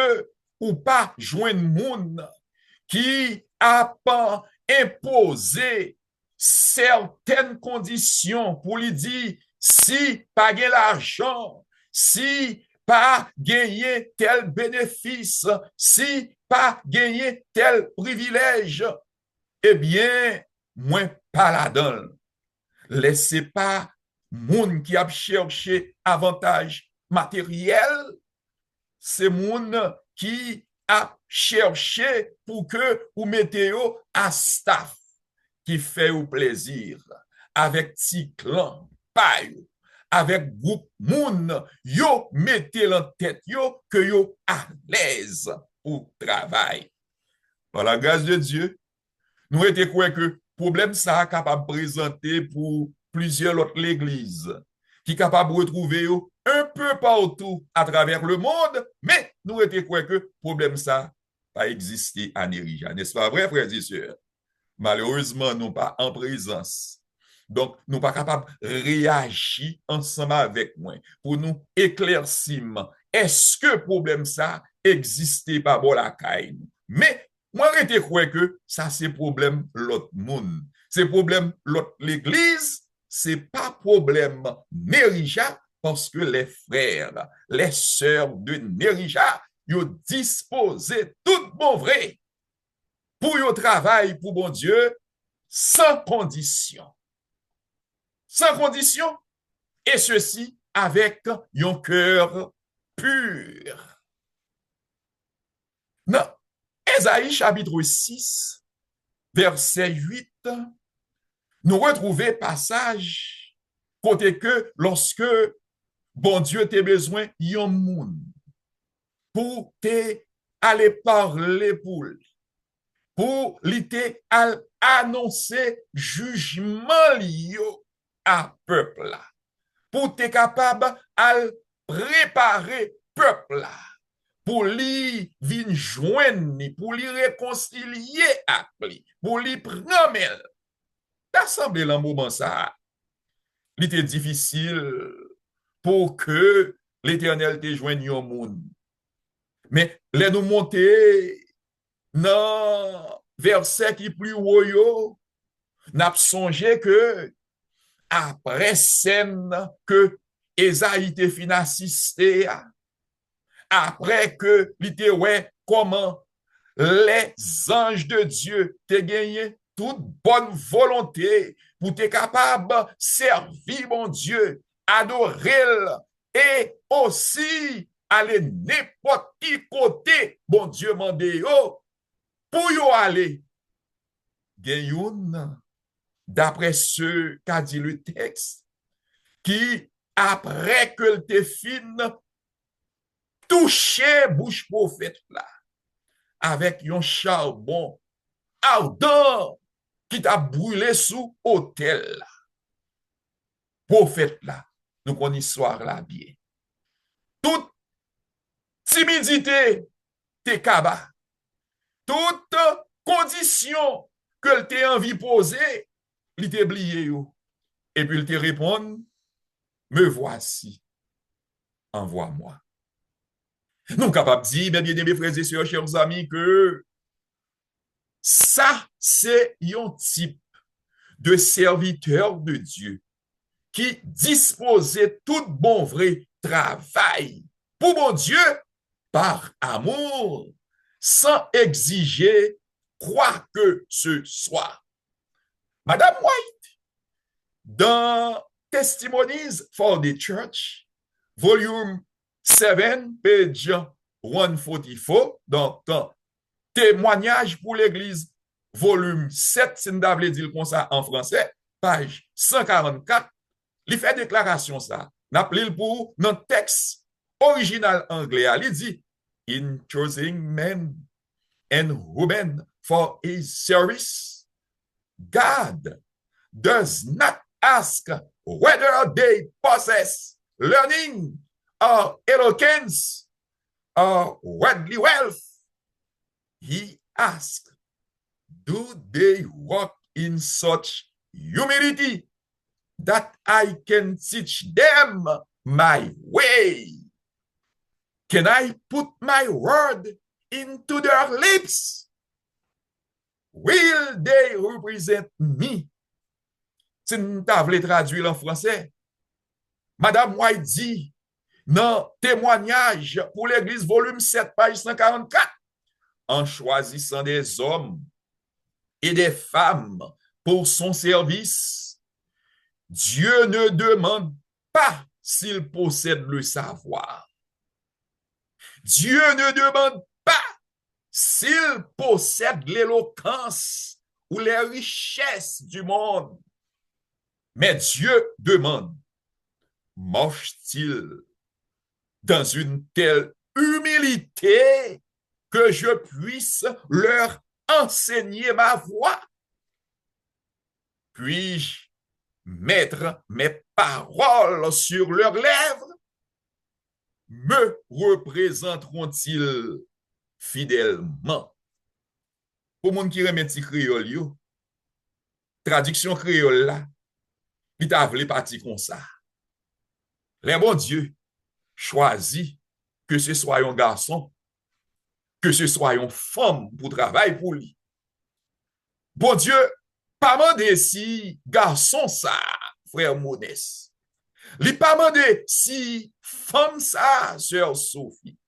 Speaker 6: ou pas joindre monde qui a pas imposé certaines conditions pour lui dire si pas gagner l'argent, si pas gagner tel bénéfice, si pas gagner tel privilège, eh bien, moins pas là-dedans. Laissez pas moun qui a cherché avantage matériel, c'est moun qui a cherché pour que ou mettez à staff qui fait au plaisir avec petit clan, paille, avec groupe moun, yo mettez en tête yo que yo à l'aise au travail. Par la grâce de Dieu, nous étions quoi que problème ça a capable de présenter pour plusieurs autres l'église qui est capable de retrouver un peu partout à travers le monde, mais nous étions quoi que problème ça pas existé à Nérija. N'est-ce pas vrai, frères et sœurs? Malheureusement, nous pas en présence. Donc, nous pas capables de réagir ensemble avec moi pour nous éclaircir. Est-ce que problème ça existait pas bon la caille? Mais moi, je crois que ça, c'est problème l'autre monde. C'est problème l'autre l'église. C'est pas problème Nérija parce que les frères, les sœurs de Nérija, ils ont disposé tout bon vrai pour yon travail pour bon Dieu sans condition. Sans condition. Et ceci avec un cœur pur. Dans Ésaïe chapitre 6, verset 8, nous retrouvons passage côté que lorsque bon Dieu t'a besoin yon moun pour te aller parler pour l'été annoncer jugement lié à peuple là pour te capable à préparer peuple là pour lui venir joindre pour lui réconcilier avec lui pour lui prendre t'assemblé dans moment ça il était difficile pour que l'Éternel te joigne au monde mais les nous monter dans verset qui plus haut n'a songé que après scène que Esaïe te fin assisté après que il te ouais comment les anges de Dieu te gagné toute bonne volonté pour te capable servir mon Dieu adorer et aussi aller n'importe qui côté bon Dieu mandé pour y aller genyoun d'après ce qu'a dit le texte qui après que te fin touché bouche prophète là avec un charbon ardent qui t'a brûlé sous autel là prophète là nous connaissons histoire là bien toute timidité te kaba toute condition que te envie poser il te oublié et puis il te répond me voici envoie-moi. Nous capables de dire, bien aimés frères et sœurs, chers amis, que ça, c'est un type de serviteur de Dieu qui disposait tout bon vrai travail pour mon Dieu par amour, sans exiger quoi que ce soit. Madame White, dans Testimonies for the Church, volume 7, page 144, donc témoignage pour l'Église, volume 7, si nous devons dire comme ça en français, page 144, il fait déclaration ça. N'appelez pour notre texte original anglais. Il dit, in choosing men and women for his service, God does not ask whether they possess learning or eloquence or worldly wealth. He asks, do they walk in such humility that I can teach them my way? Can I put my word into their lips? Will they represent me? Si nous t'avons traduit en français, Madame White dit, dans témoignage pour l'Église, volume 7, page 144, en choisissant des hommes et des femmes pour son service, Dieu ne demande pas s'ils possèdent le savoir. Dieu ne demande pas s'ils possèdent l'éloquence ou les richesses du monde. Mais Dieu demande, marche-t-il dans une telle humilité que je puisse leur enseigner ma voix? Puis-je mettre mes paroles sur leurs lèvres? Me représenteront-ils fidèlement? Pour moun qui remet ti créole yo, traduction créole là, il t'a vle parti comme ça. Les bon Dieu choisit que ce soit un garçon, que ce soit une femme pour travailler pour lui. Bon Dieu, pas mandé si garçon ça, frère Modeste. Li pas mandé si femme ça, sœur Sophie.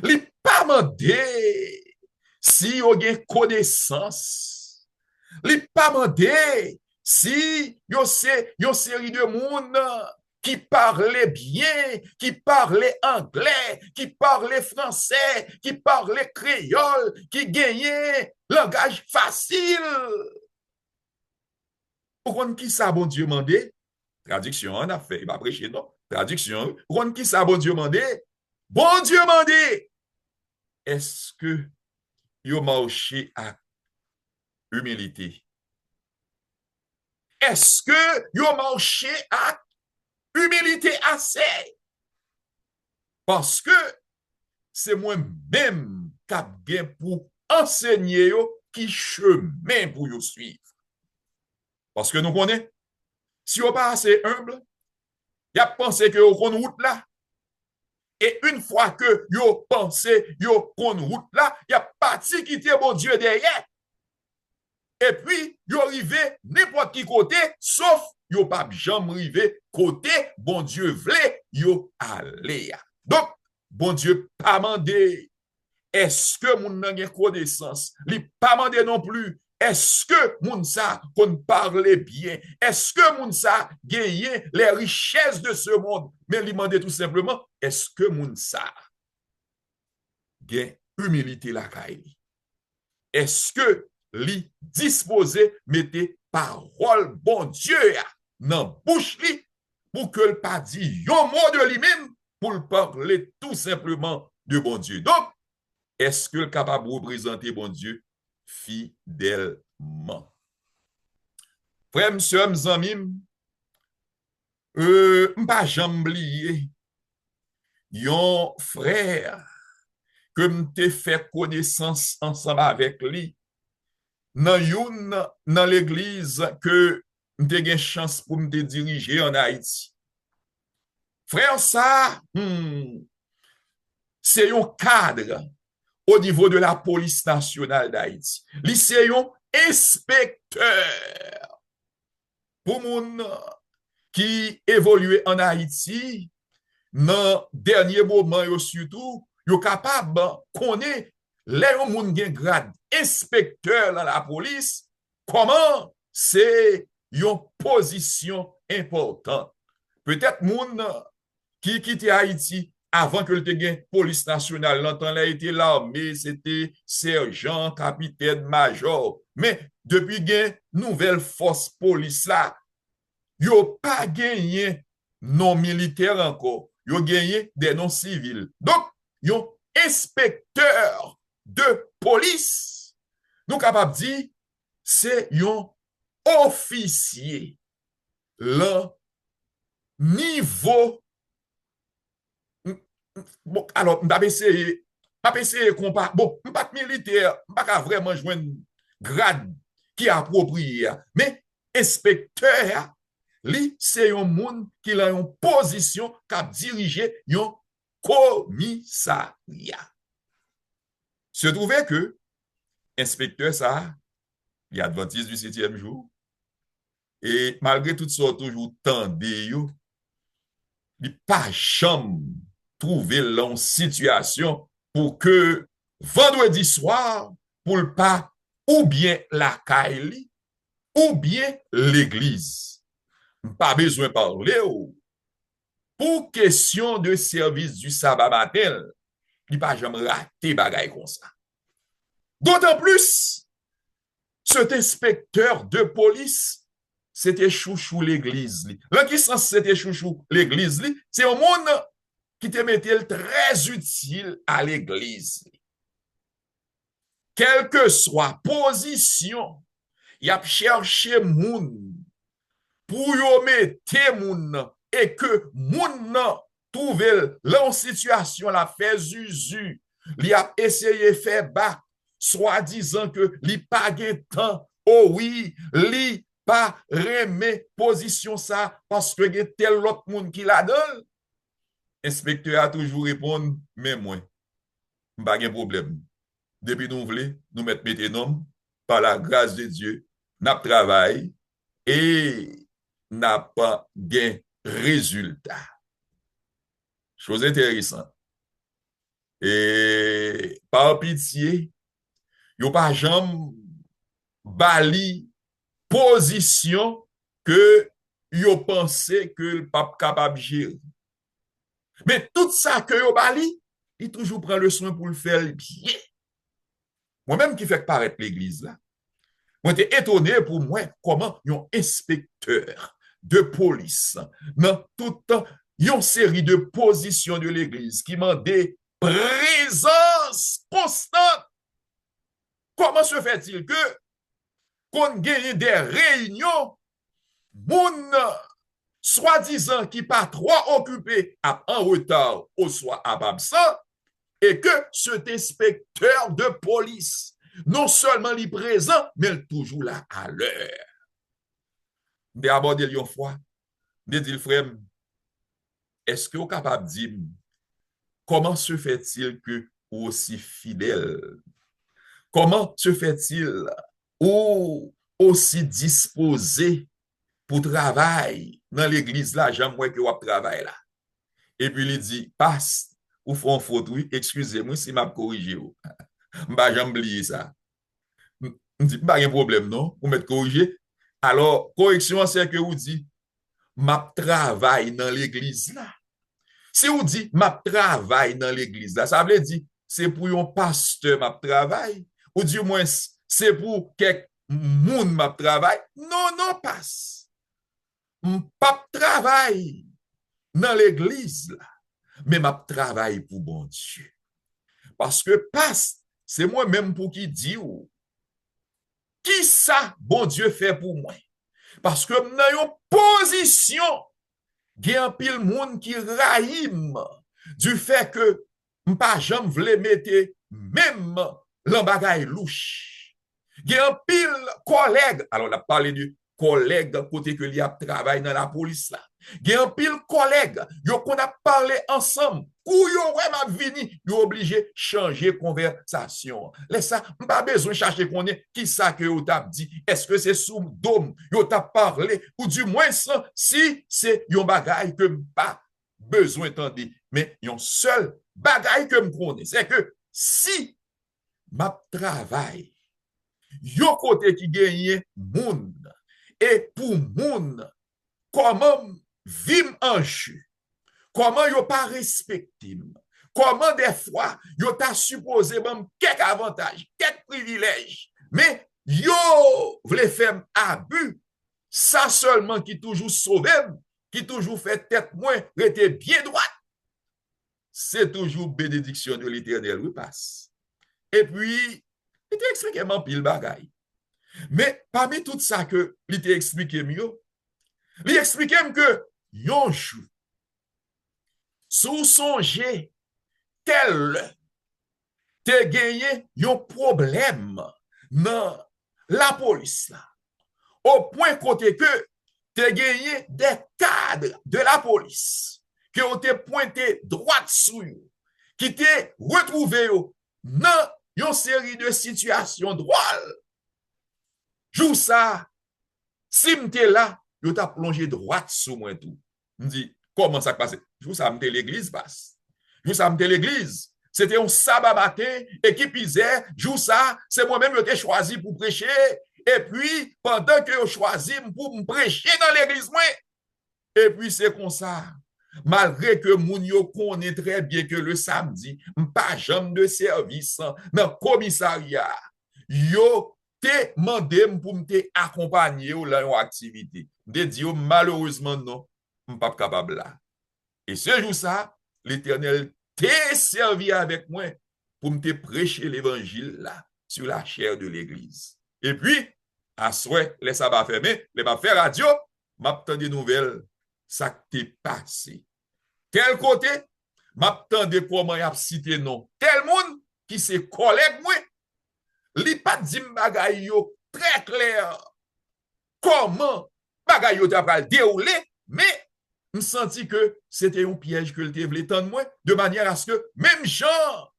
Speaker 6: Li pas mandé si yo gen connaissance. Li pas mandé si yo c'est yon série de monde qui parlait bien, qui parlait anglais, qui parlait français, qui parlait créole, qui gagnait langage facile. Pourquoi qui ça bon Dieu mandé? Traduction, on a fait, il va prêcher, non? Traduction, pourquoi qui ça bon Dieu mandé? Bon Dieu mandé! Est-ce que yo marché à humilité? Est-ce que yo marché à humilité assez? Parce que c'est moi-même qui ai pour enseigner yo qui chemin pour yo suivre. Parce que nous connaissons, si vous pas assez humble, vous pensez que vous connaissez route là. Et une fois que vous pensez que vous connaissez route là, il y a parti quitter mon Dieu derrière. Et puis, vous arrivez n'importe qui côté, sauf vous pas jamais arrivé côté bon Dieu voulait vous aller. Donc, bon Dieu pas mandé. Est-ce que moun nan gen connaissance? Li pas mandé non plus. Est-ce que moun sa qu'on parle bien? Est-ce que moun sa gagne les richesses de ce monde? Mais li mandé tout simplement, est-ce que moun sa gagne humilité la kaili? Est-ce que li disposé mettez parole bon Dieu dans bouche li pour que le pas dit yon mot de lui-même pour le parler tout simplement de bon Dieu. Donc, est-ce que le capable de représenter bon Dieu fidèlement? Frères, monsieur, mes amis, m'pas jamais oublié yon frère que m'te fait connaissance ensemble avec lui dans l'église que m'te gen chance pour m'te diriger en Haïti. Frère ça, c'est un cadre au niveau de la police nationale d'Haïti. Li c'est un inspecteur pour moun qui évolue en Haïti dans dernier moment yo surtout yo capable connaître les moun gen grade inspecteur dans la police comment c'est une position importante. Peut-être moun qui quittait Haïti avant que le te police nationale, l'entend là été l'armée, c'était sergent, capitaine, major. Mais depuis gen nouvelle force police là, yo pas gagné non militaire encore, yo gagné des noms civils. Donc, yo inspecteur de police, nous capable dire c'est un officier le niveau. Bon, alors, m'a essayé compas. Bon, pas militaire, pas vraiment jouer un grade qui est approprié. Mais inspecteur, lui, c'est un monde qui a une position qui a dirigé un commissariat. Se trouvait que inspecteur ça, il y a adventiste du 7e jour, et malgré tout ça, toujours tendé, il pas jamais trouvé une situation pour que vendredi soir, pour le pas ou bien la caille, ou bien l'église. Pas besoin de parler. Pour question de service du sabbat matin, il pas jamais raté bagaille comme ça. D'autant plus, cet inspecteur de police, c'était chouchou l'église. Là qui sens c'était chouchou l'église, c'est un monde qui te mettait très utile à l'église. Quelle que soit position, il a cherché moun pour y mettre moun et que moun trouve la situation la fait zuzu, il a essayé de faire bas, soit disant que li pas de temps. Oh oui, li pas remet position ça parce que y a tel autre monde qui la donne. Inspecteur a toujours répondu, mais moi, pas de problème. Depuis nous voulons, nous mettre nom par la grâce de Dieu, nous travaillons et n'a pas de résultat. Chose intéressante. Et par pitié, il n'y a pas jamais bali position que yo pensé que le pape capable de gérer. Mais tout ça que yo bali, il toujours prend le soin pour le faire bien. Moi-même qui fait paraître l'église là, moi j'étais étonné pour moi comment un inspecteur de police dans toute une série de positions de l'église qui m'a des présence constante. Comment se fait-il que qu'on gagne des réunions, moun soi-disant qui pas trop occupé en retard ou soit absent, et que cet inspecteur de police, non seulement il est présent, mais il est toujours là à l'heure. De aborder une fois, de dire, frère, est-ce que vous êtes capable de dire comment se fait-il que vous aussi fidèle? Comment se fait-il ou aussi disposé pour travailler dans l'église là, j'aime que vous travaillez là. Et puis il dit, passe ou font faute, oui, excusez-moi si m'a corrigé. M'a jamais oublié ça. On dit, pas de problème, non? Vous m'êtes corrigé. Alors, correction, c'est que vous dites, m'a travaille dans l'église là. Si vous dites, m'a travaille dans l'église là, ça veut dire, c'est pour un pasteur m'a travaille, ou du moins, c'est pour quelques moun m'a travaille. Non, non, passe. Pas travaille dans l'église là, mais m'a travaille pour bon Dieu. Parce que passe, c'est moi-même pour qui dit ou. Qui ça, bon Dieu fait pour moi? Parce que dans une position, il y a un pile monde qui raïm du fait que m'pas jamais vle mettre même l'embagaille louche. Il y a un pile collègue, alors on a parlé du collègue côté que il y a travaillé dans la police là. Il y a un pile collègue, yo qu'on a parlé ensemble, ou yo vraiment vini, yo obligé changer conversation. Laisse ça, pas besoin de chercher qu'on est qui ça que yo t'a dit. Est-ce que c'est sous dôme yo t'a parlé ou du moins si c'est yon bagaille que pas besoin d'entendre. Mais yon seul bagaille que me connais, c'est que si ma travail, yon côté qui gagne moun et pour moun, comment vivre en jeu, comment yo pas respecté, comment des fois yo t'a supposé même quelques avantages, quelques privilèges, mais yo vle faire abus, ça seulement qui toujours sauvé, qui toujours fait tête moins, rete bien droite, c'est toujours bénédiction de l'Éternel oui passe. Et puis, il t'a expliqué mon pile bagaille. Mais parmi tout ça que il t'a expliqué mieux, il expliqué que yon jou, sous songe tel te gagné yon problème dans la police là, au point côté que te gagné des cadres de la police qui ont été pointés droite sous eux, qui te retrouvé dans une série de situations drôles. Jou ça, si m'te là, yo t'a plongé droite sous moi tout. Me dit comment ça passe? Jou ça m'te l'église passe. Jou ça m'te l'église. C'était un sabbat matin, équipe Isère, jou ça, c'est moi-même qui ai choisi pour prêcher. Et puis, pendant que je choisi pour me prêcher dans l'église, moi, et puis c'est comme ça. Malgré que moun yo connaît très bien que le samedi, pas jambe de service dans le commissariat, yo te mandé pour me accompagner ou dans une activité. De dire malheureusement non, je pas capable là. Et ce jour ça, l'Éternel t'est servi avec moi pour me prêcher l'évangile là sur la chair de l'église. Et puis, à souhait, les sabbats fermés, les m'a fait radio, m'attend des nouvelles, ça t'est passé. Tel côté, m'attend de comment y a cité non. Tel monde qui se collègue moi, li pas dit bagay yo très clair comment bagay yo t'a pral dérouler, mais me senti que c'était un piège que le te voulait tendre moi de manière à ce que même Jean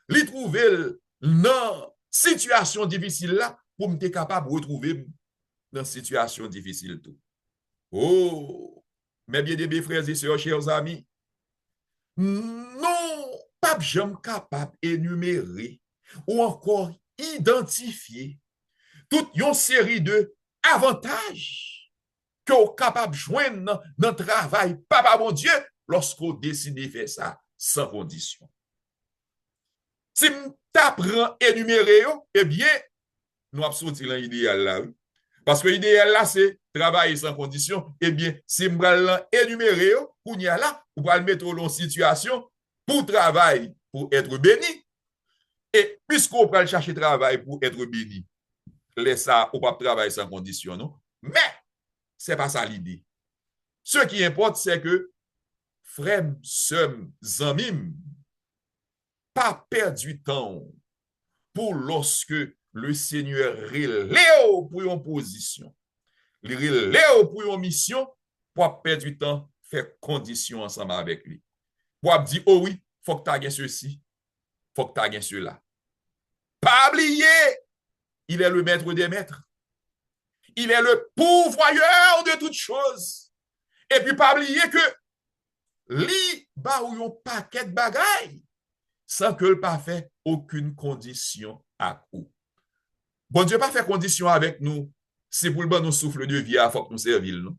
Speaker 6: li trouver dans situation difficile là pour me capable de retrouver dans situation difficile tout. Oh, mes bien-aimés frères et sœurs, chers amis, non, pas jamais capable d'énumérer ou encore identifier toute une série de avantages que vous capable de joindre dans le travail, papa mon Dieu, lorsqu'on décide de faire ça sans condition. Si vous t'apprends à énumérer, eh bien, nous avons sorti l'idéal là. Parce que l'idéal là, c'est travailler sans condition. Eh bien, si vous énumérer, vous allez mettre en situation pour travailler, pour être béni. Et puisqu'on va chercher travail pour être béni, laisse ça, on ne peut pas travailler sans condition, non? Mais, ce n'est pas ça l'idée. Ce qui importe, c'est que, frère, sœur, amis, pas perdre du temps pour lorsque le Seigneur relève pour une position, il relève pour une mission, pour perdre du temps, faire condition ensemble avec lui. Pour dire, oh oui, il faut que tu aies ceci, il faut que tu aies cela. Pas oublier, il est le maître des maîtres. Il est le pourvoyeur de toutes choses. Et puis, pas oublier que li ba ou yon paquet de bagaille sans que le pas fait aucune condition à coup. Bon Dieu pas fait condition avec nous, c'est pour le bon nous souffle de vie à faut que nous servir nous.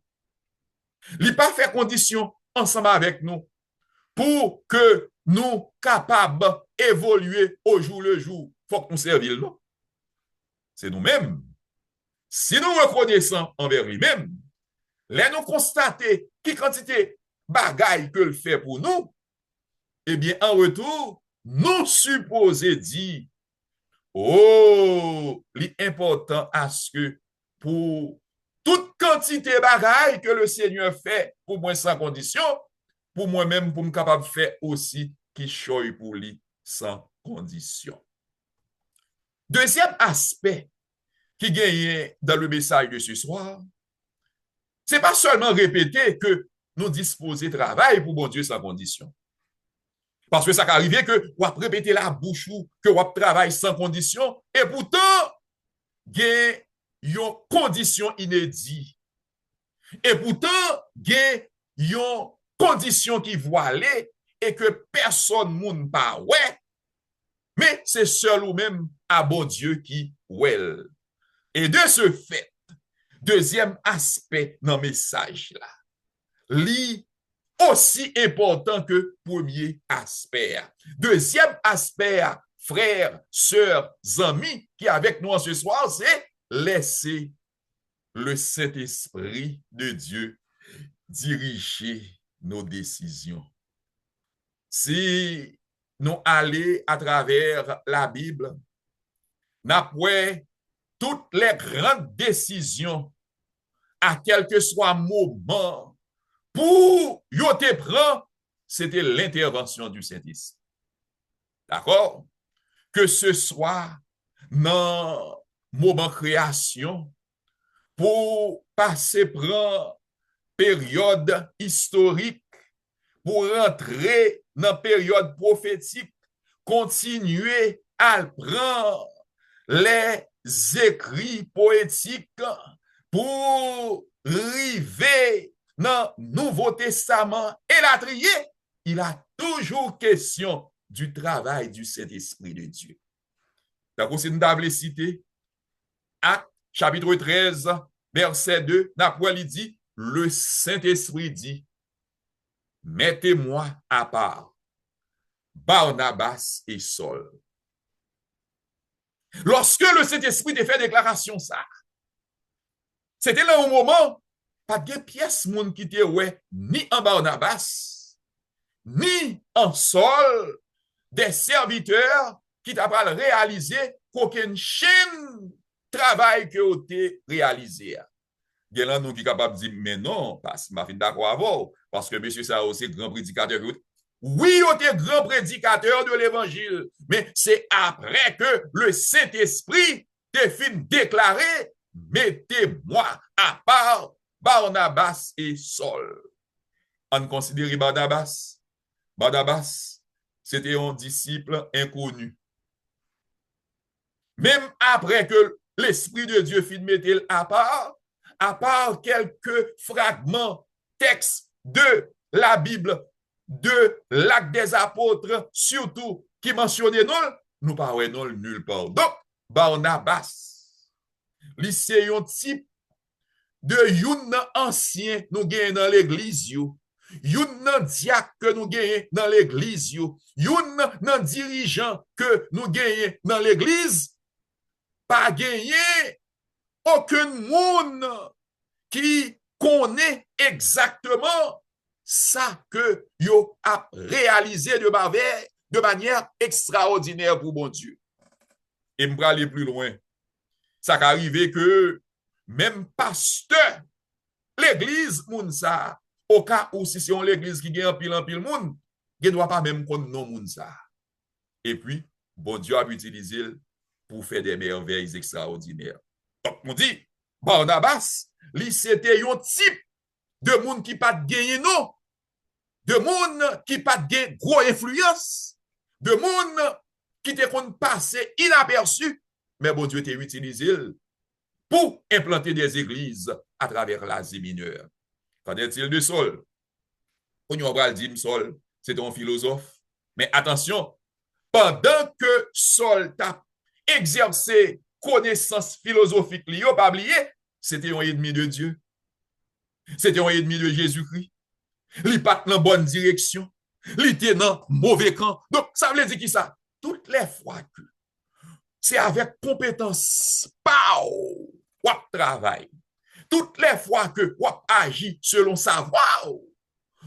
Speaker 6: Il pas fait condition ensemble avec nous pour que nous capables d'évoluer au jour le jour, faut que nous servir nous. C'est nous-mêmes. Si nous reconnaissons envers lui-même, là nous constater qui quantité bagaille que le fait pour nous, eh bien en retour, nous supposons dire oh, l'important à ce que pour toute quantité de bagaille que le Seigneur fait pour moi sans condition, pour moi-même, pour me capable de faire aussi qui choisit pour lui sans condition. Deuxième aspect qui gagne dans le message de ce soir, c'est pas seulement répéter que nous disposons de travail pour bon Dieu sans condition. Parce que ça peut arriver que vous répétez la bouche que vous travaillez sans condition et pourtant, il y a une condition inédite. Et pourtant, il y a une condition qui voilée et que personne ne pas ouais. Mais c'est seul ou même à bon Dieu qui well. Et de ce fait, Deuxième aspect dans le message là, li aussi important que premier aspect. Deuxième aspect, frères, sœurs, amis qui est avec nous ce soir, c'est laisser le Saint-Esprit de Dieu diriger nos décisions. Si nous allons à travers la Bible, n'après toutes les grandes décisions, à quel que soit moment, pour yo te prend, c'était l'intervention du Saint-Esprit. D'accord? Que ce soit dans moment création, pour passer prendre période historique, pour rentrer dans période prophétique, continuer à prendre les écrits poétiques pour arriver dans le Nouveau Testament et la trier, il a toujours question du travail du Saint-Esprit de Dieu. Donc, si nous avons cité, Actes, chapitre 13, verset 2, Napoléon dit, le Saint-Esprit dit, mettez-moi à part Barnabas et Saul. Lorsque le Saint-Esprit a fait déclaration ça, c'était là un moment, pas de pièce moun qui était ouais, ni en Barnabas, ni en Saul, des serviteurs qui t'a pas réalisé qu'aucune chaîne travail que vous avez réalisé. Il y a nous qui capable de dire, mais non, parce que je suis d'accord avec vous, parce que monsieur ça aussi grand prédicateur. Oui, vous êtes grand prédicateur de l'évangile, mais c'est après que le Saint-Esprit te fin déclaré, mettez-moi à part Barnabas et Saul. On considère Barnabas. Barnabas, c'était un disciple inconnu. Même après que l'Esprit de Dieu fin mettre à part quelques fragments, textes de la Bible, de l'Acte des Apôtres, surtout qui mentionnaient nous parlons nulle part. Donc, Barnabas, c'est un type de yon ancien nous gagnons dans l'église, yon diacre que nous gagnons dans l'église, yon dirigeant que nous gagnons dans l'église, pas gagné aucun monde qui connaît exactement ça que yo a réalisé de manière extraordinaire pour bon Dieu. Et me aller plus loin. Ça arrivé que même pasteur l'église moun ça au cas où si c'est l'église qui gagne en pile monde, il ne doit pas même connaître non moun ça. Et puis bon Dieu a utilisé pour faire des merveilles extraordinaires. Donc on dit Barnabas, lui c'était un type de monde qui pas gagné non, de monde qui pas gagné gros influence, de monde qui te kon passer inaperçu, mais bon Dieu t'a utilisé pour implanter des églises à travers l'Asie mineure. Qu'en est-il de Saul? On va dire Saul, c'est un philosophe, mais attention, pendant que Saul t'a exercé connaissance philosophique, il n'a pas oublié, c'était un ennemi de Dieu. C'était un ennemi de Jésus-Christ. Il n'est pas dans la bonne direction. Il était dans le mauvais camp. Donc, ça veut dire qui ça? Toutes les fois que c'est avec compétence, ou travail. Toutes les fois que ou agit selon savoir,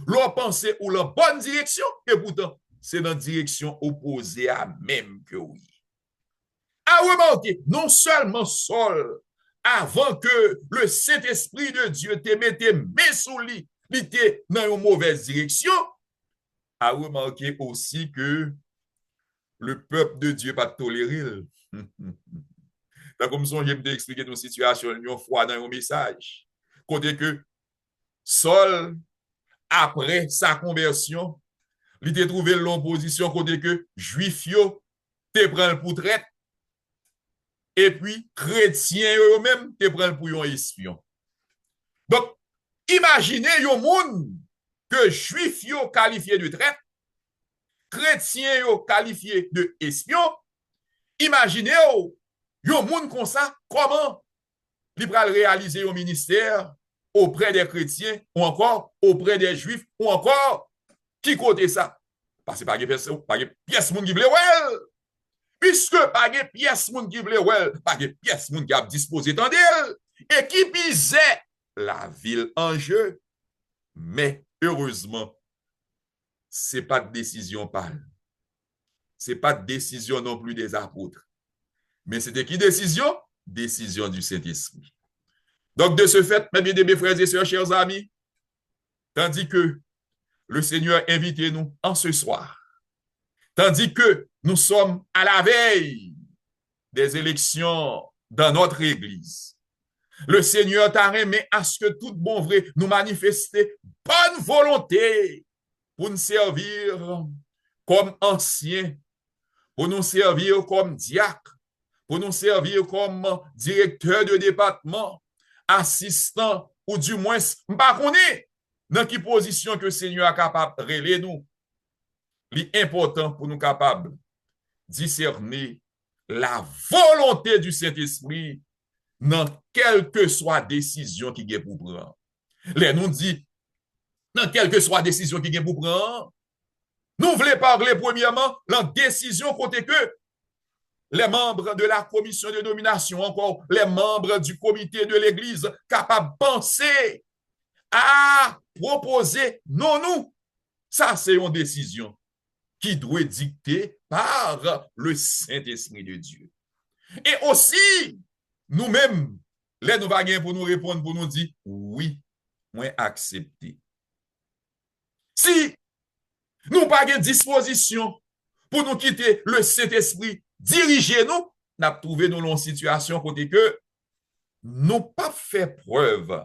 Speaker 6: l'on pense ou la bonne direction, et pourtant, c'est dans la direction opposée à même que oui. À remarquer, non seulement Saul, avant que le Saint-Esprit de Dieu te mette main sous lui, il était dans une mauvaise direction, à remarquer aussi que le peuple de Dieu pas toléré. Comme ça, j'ai expliqué une situation une fois dans un message. Côté que Saul, après sa conversion, il a trouvé l'opposition côté que Juif te prend pour traite, et puis chrétiens eux-mêmes te prennent pour un espion. Donc, imaginez un monde que Juif qualifié de traite, chrétiens qualifié de espion. Imaginez un monde comme ça, comment li pral réaliser un ministère auprès des chrétiens ou encore auprès des juifs ou encore qui côté ça? Parce que pas de pièce moun qui vle well. Puisque pas de pièce moun qui vle well, pas de pièce moun qui a disposé tant d'elle et qui pisait la ville en jeu. Mais heureusement, c'est pas de décision pâle. C'est pas de décision non plus des apôtres. Mais c'était qui décision? Décision du Saint-Esprit. Donc, de ce fait, mes bien-aimés frères et sœurs, chers amis, tandis que le Seigneur invite nous en ce soir, tandis que nous sommes à la veille des élections dans notre Église, le Seigneur t'a remis à ce que tout bon vrai nous manifester bonne volonté pour nous servir comme anciens, pour nous servir comme diacres, pour nous servir comme directeur de département, assistant, ou du moins, pas qu'on est dans quelle position que le Seigneur est capable de relever nous. L'important pour nous capables de discerner la volonté du Saint-Esprit dans quelle que soit décision qui est pour prendre. Les nous dit, dans quelle que soit décision qui est pour prendre, nous voulons parler premièrement de la décision côté que les membres de la commission de nomination, encore les membres du comité de l'Église, capables de penser à proposer non nous. Ça, c'est une décision qui doit être dictée par le Saint-Esprit de Dieu. Et aussi, nous-mêmes, les nous va pour nous répondre, pour nous dire oui, moi accepter. Si nous pas de disposition pour nous quitter le Saint-Esprit, diriger nous, nous avons trouvé nous dans une situation côté que nous pas fait preuve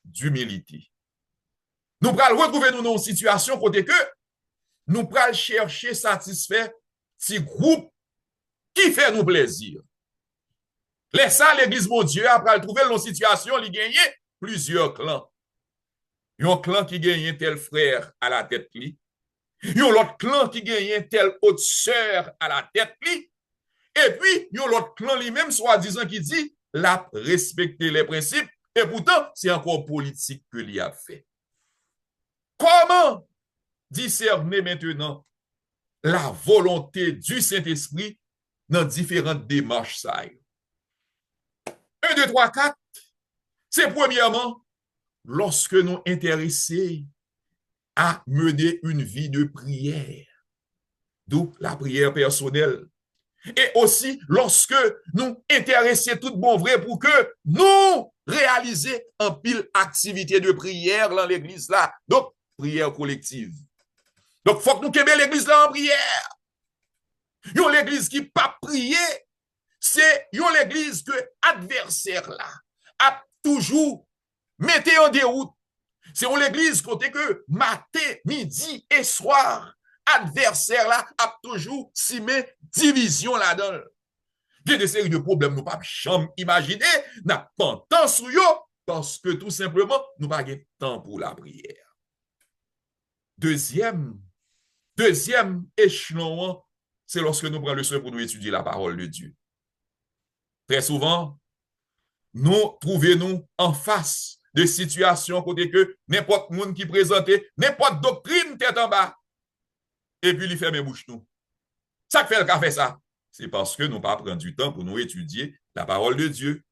Speaker 6: d'humilité. Nous allons retrouver nous dans une situation côté que nous allons chercher satisfaire ces groupes qui fait nous plaisir. Laisse ça l'église mon Dieu après trouver dans une situation il gagne plusieurs clans. Il y a un clan qui gagne tel frère à la tête li. Il y a l'autre clan qui gagne tel autre sœur à la tête li. Et puis, il y a l'autre clan lui-même, soi-disant, qui dit, l'a respecter les principes, et pourtant, c'est encore politique que l'y a fait. Comment discerner maintenant la volonté du Saint-Esprit dans différentes démarches ça? 1, 2, 3, 4, c'est premièrement, lorsque nous intéressons à mener une vie de prière, d'où la prière personnelle. Et aussi, lorsque nous intéressons tout bon vrai pour que nous réalisions un pile activité de prière dans l'église là. Donc, prière collective. Donc, il faut que nous québons l'église là en prière. Yon l'église qui pas prier, c'est yon l'église que adversaire là a toujours mettez en déroute. C'est yon l'église côté que matin, midi et soir, adversaire là a toujours simé division là-dedans. Il y a des séries de problèmes nous pas jamais imaginer, n'a pas temps sur yo parce que tout simplement nous pas de temps pour la prière. Deuxième échelon, c'est lorsque nous prenons le soin pour nous étudier la parole de Dieu. Très souvent, nous trouvons en face de situations côté que n'importe monde qui présentait n'importe doctrine tête en bas et puis il ferme bouche nous. Ça fait le café ça. C'est parce que nous pas prendre du temps pour nous étudier la parole de Dieu.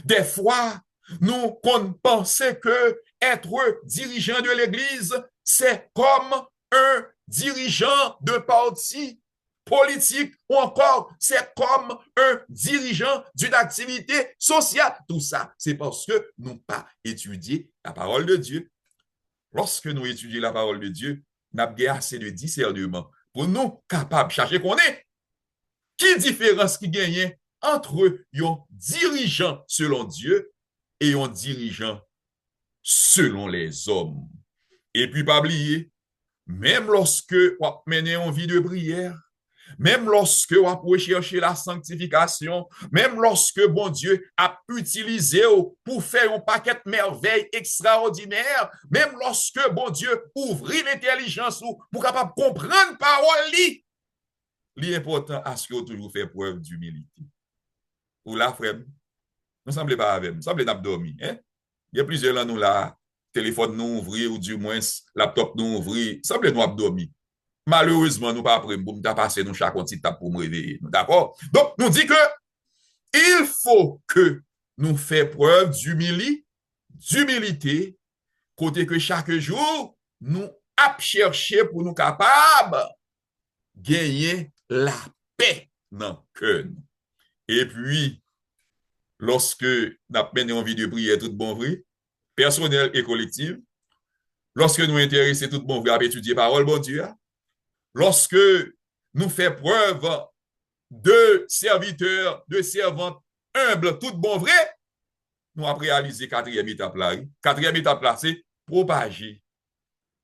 Speaker 6: Des fois, nous pensons que être dirigeant de l'Église, c'est comme un dirigeant de parti politique ou encore c'est comme un dirigeant d'une activité sociale. Tout ça, c'est parce que nous n'avons pas étudié la parole de Dieu. Lorsque nous étudions la parole de Dieu, nous avons assez de discernement pour nous capables de chercher qu'on est. Qui différence qui gagne entre un dirigeant selon Dieu et un dirigeant selon les hommes? Et puis, pas oublier, même lorsque on mène une vie de prière, même lorsque on peut chercher la sanctification, même lorsque bon Dieu a utilisé pour faire un paquet de merveilles extraordinaires, même lorsque bon Dieu ouvre l'intelligence pour capable comprendre parole li, l'important à ce que vous toujours fait preuve d'humilité. Ou la frère, Nous semblons pas avec, nous semblons n'a dormi, hein? Il y a plusieurs là nous là, téléphone nous ouvrir ou du moins laptop nous ouvrir, semble nous dormi. Malheureusement, nous pas après pour nous passer nous chaque petit tape pour me réveiller, d'accord? Donc nous dit que il faut que nous fassions preuve d'humilité, côté que chaque jour nous ap chercher pour nous capables gagner la paix dans le cœur. Et puis lorsque nous avons mené une vie de prière tout bon vrai, personnelle et collective, lorsque nous intéressons tout bon vrai à étudier parole bon Dieu, lorsque nous faisons preuve de serviteurs, de servantes humbles, tout bon vrai, nous avons réalisé quatrième étape là. Quatrième étape là, c'est propager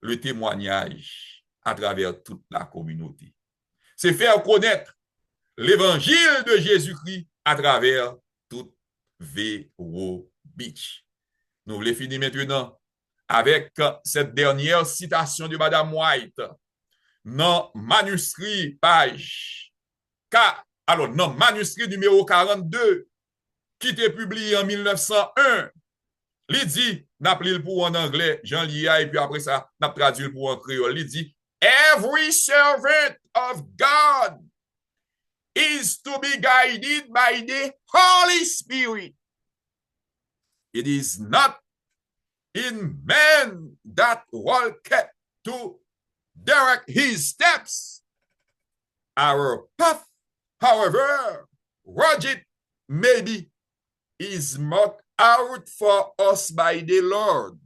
Speaker 6: le témoignage à travers toute la communauté. C'est faire connaître l'évangile de Jésus-Christ à travers toute Vero Beach. Nous voulons finir maintenant avec cette dernière citation de Madame White dans manuscrit page 4, alors dans manuscrit numéro 42 qui était publié en 1901. Il dit, n'a pris le pour en anglais, Jean Lia, et puis après ça, n'a traduit le pour en créole. Il dit, every servant of God is to be guided by the Holy Spirit. It is not in man that walketh to direct his steps. Our path, however rugged may be, is marked out for us by the Lord,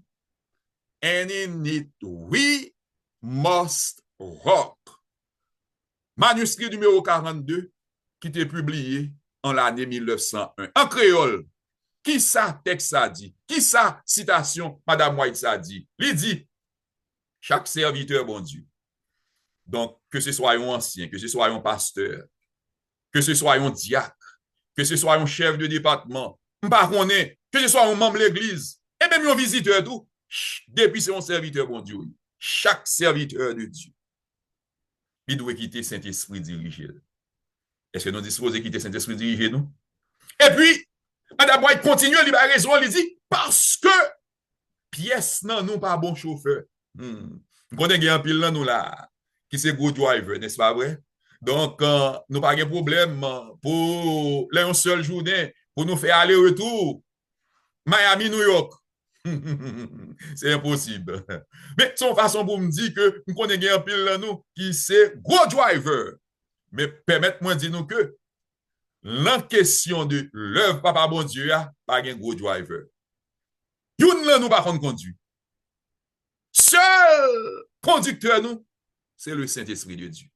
Speaker 6: and in it we must walk. Manuscrit numéro 42 qui était publié en l'année 1901 en créole. Qui ça texte ça dit? Qui ça citation Madame White ça dit? Il dit chaque serviteur bon Dieu. Donc que ce soit un ancien, que ce soit un pasteur, que ce soit un diacre, que ce soit un chef de département, que ce soit un membre de l'église, et même un visiteur tout, depuis c'est un serviteur bon Dieu. Chaque serviteur de Dieu, il doit quitter Saint-Esprit dirigé. Est-ce que nous disposons quitter Saint-Esprit dirigé nous? Et puis, Madame White continue, il a raison, il dit, parce que pièce non, nous pas bon chauffeur. Nous connaissons un pile là, nous là, qui c'est good driver, n'est-ce pas vrai? Donc, nous pas de problème pour une seule journée, pour nous faire aller-retour. Miami, New York. C'est impossible. Mais son façon pour me dire que nous connaissons un pile là, nous, qui c'est gros driver. Mais permettez-moi de dire nous que la question de l'œuvre Papa bon Dieu, pas un gros driver. Youn là, nous pas conduit. Seul conducteur, nous, c'est le Saint-Esprit de Dieu.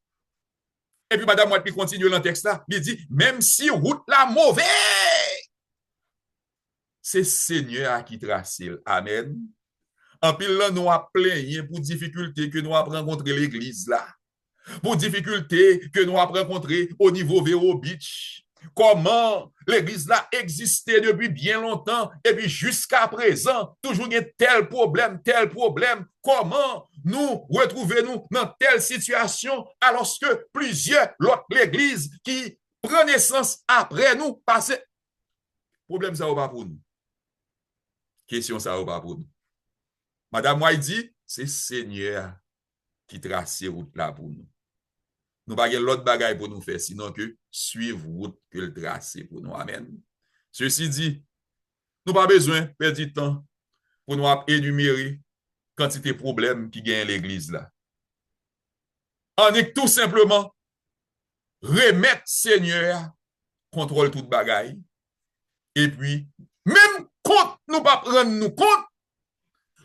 Speaker 6: Et puis, Madame White continue dans le texte là, il dit, même si route la mauvaise, c'est Seigneur qui trace. Amen. En pile là, nous avons plaigné pour difficulté que nous avons rencontré l'église là. Pour difficulté que nous avons rencontré au niveau Vero Beach. Comment l'église là existait depuis bien longtemps et puis jusqu'à présent, toujours il y a tel problème. Comment nous retrouvons-nous dans telle situation alors que plusieurs l'autre l'église qui prend naissance après nous passent. Problème ça ou pas pour nous? Question ça ou pas pour nous? Madame White dit, c'est Seigneur qui trace route là pour nous. Nous n'avons pas l'autre bagaille pour nous faire, sinon que suivre route que le tracé pour nous. Amen. Ceci dit, nous n'avons pas besoin de perdre du temps pour nous énumérer quantité de problèmes qui gagnent l'église là. On est tout simplement remettre Seigneur contrôle toute bagaille. Et puis, même quand nous pas prendre nous compte,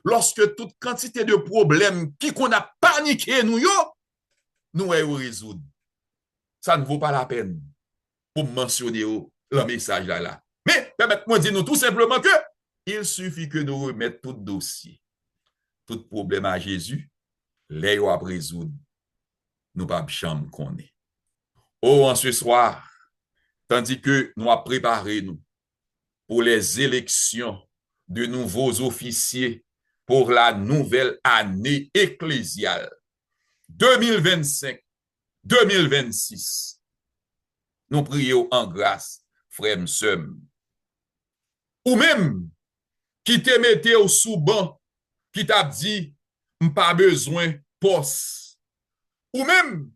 Speaker 6: lorsque toute quantité de problèmes qui qu'on a paniqué nous yo, nous allons résoudre. Ça ne vaut pas la peine pour mentionner le message là. Mais permettez-moi de dire nous tout simplement que il suffit que nous remettions tout dossier, tout problème à Jésus, les à résoudre. Nous pas chambre qu'on est. Oh, en ce soir, tandis que nous avons préparé nous pour les élections de nouveaux officiers pour la nouvelle année ecclésiale 2025-2026. Nous prions en grâce, frères et sœurs, Ou même, qui te mette au sous banc, qui t'a dit, pas besoin poste. Ou même,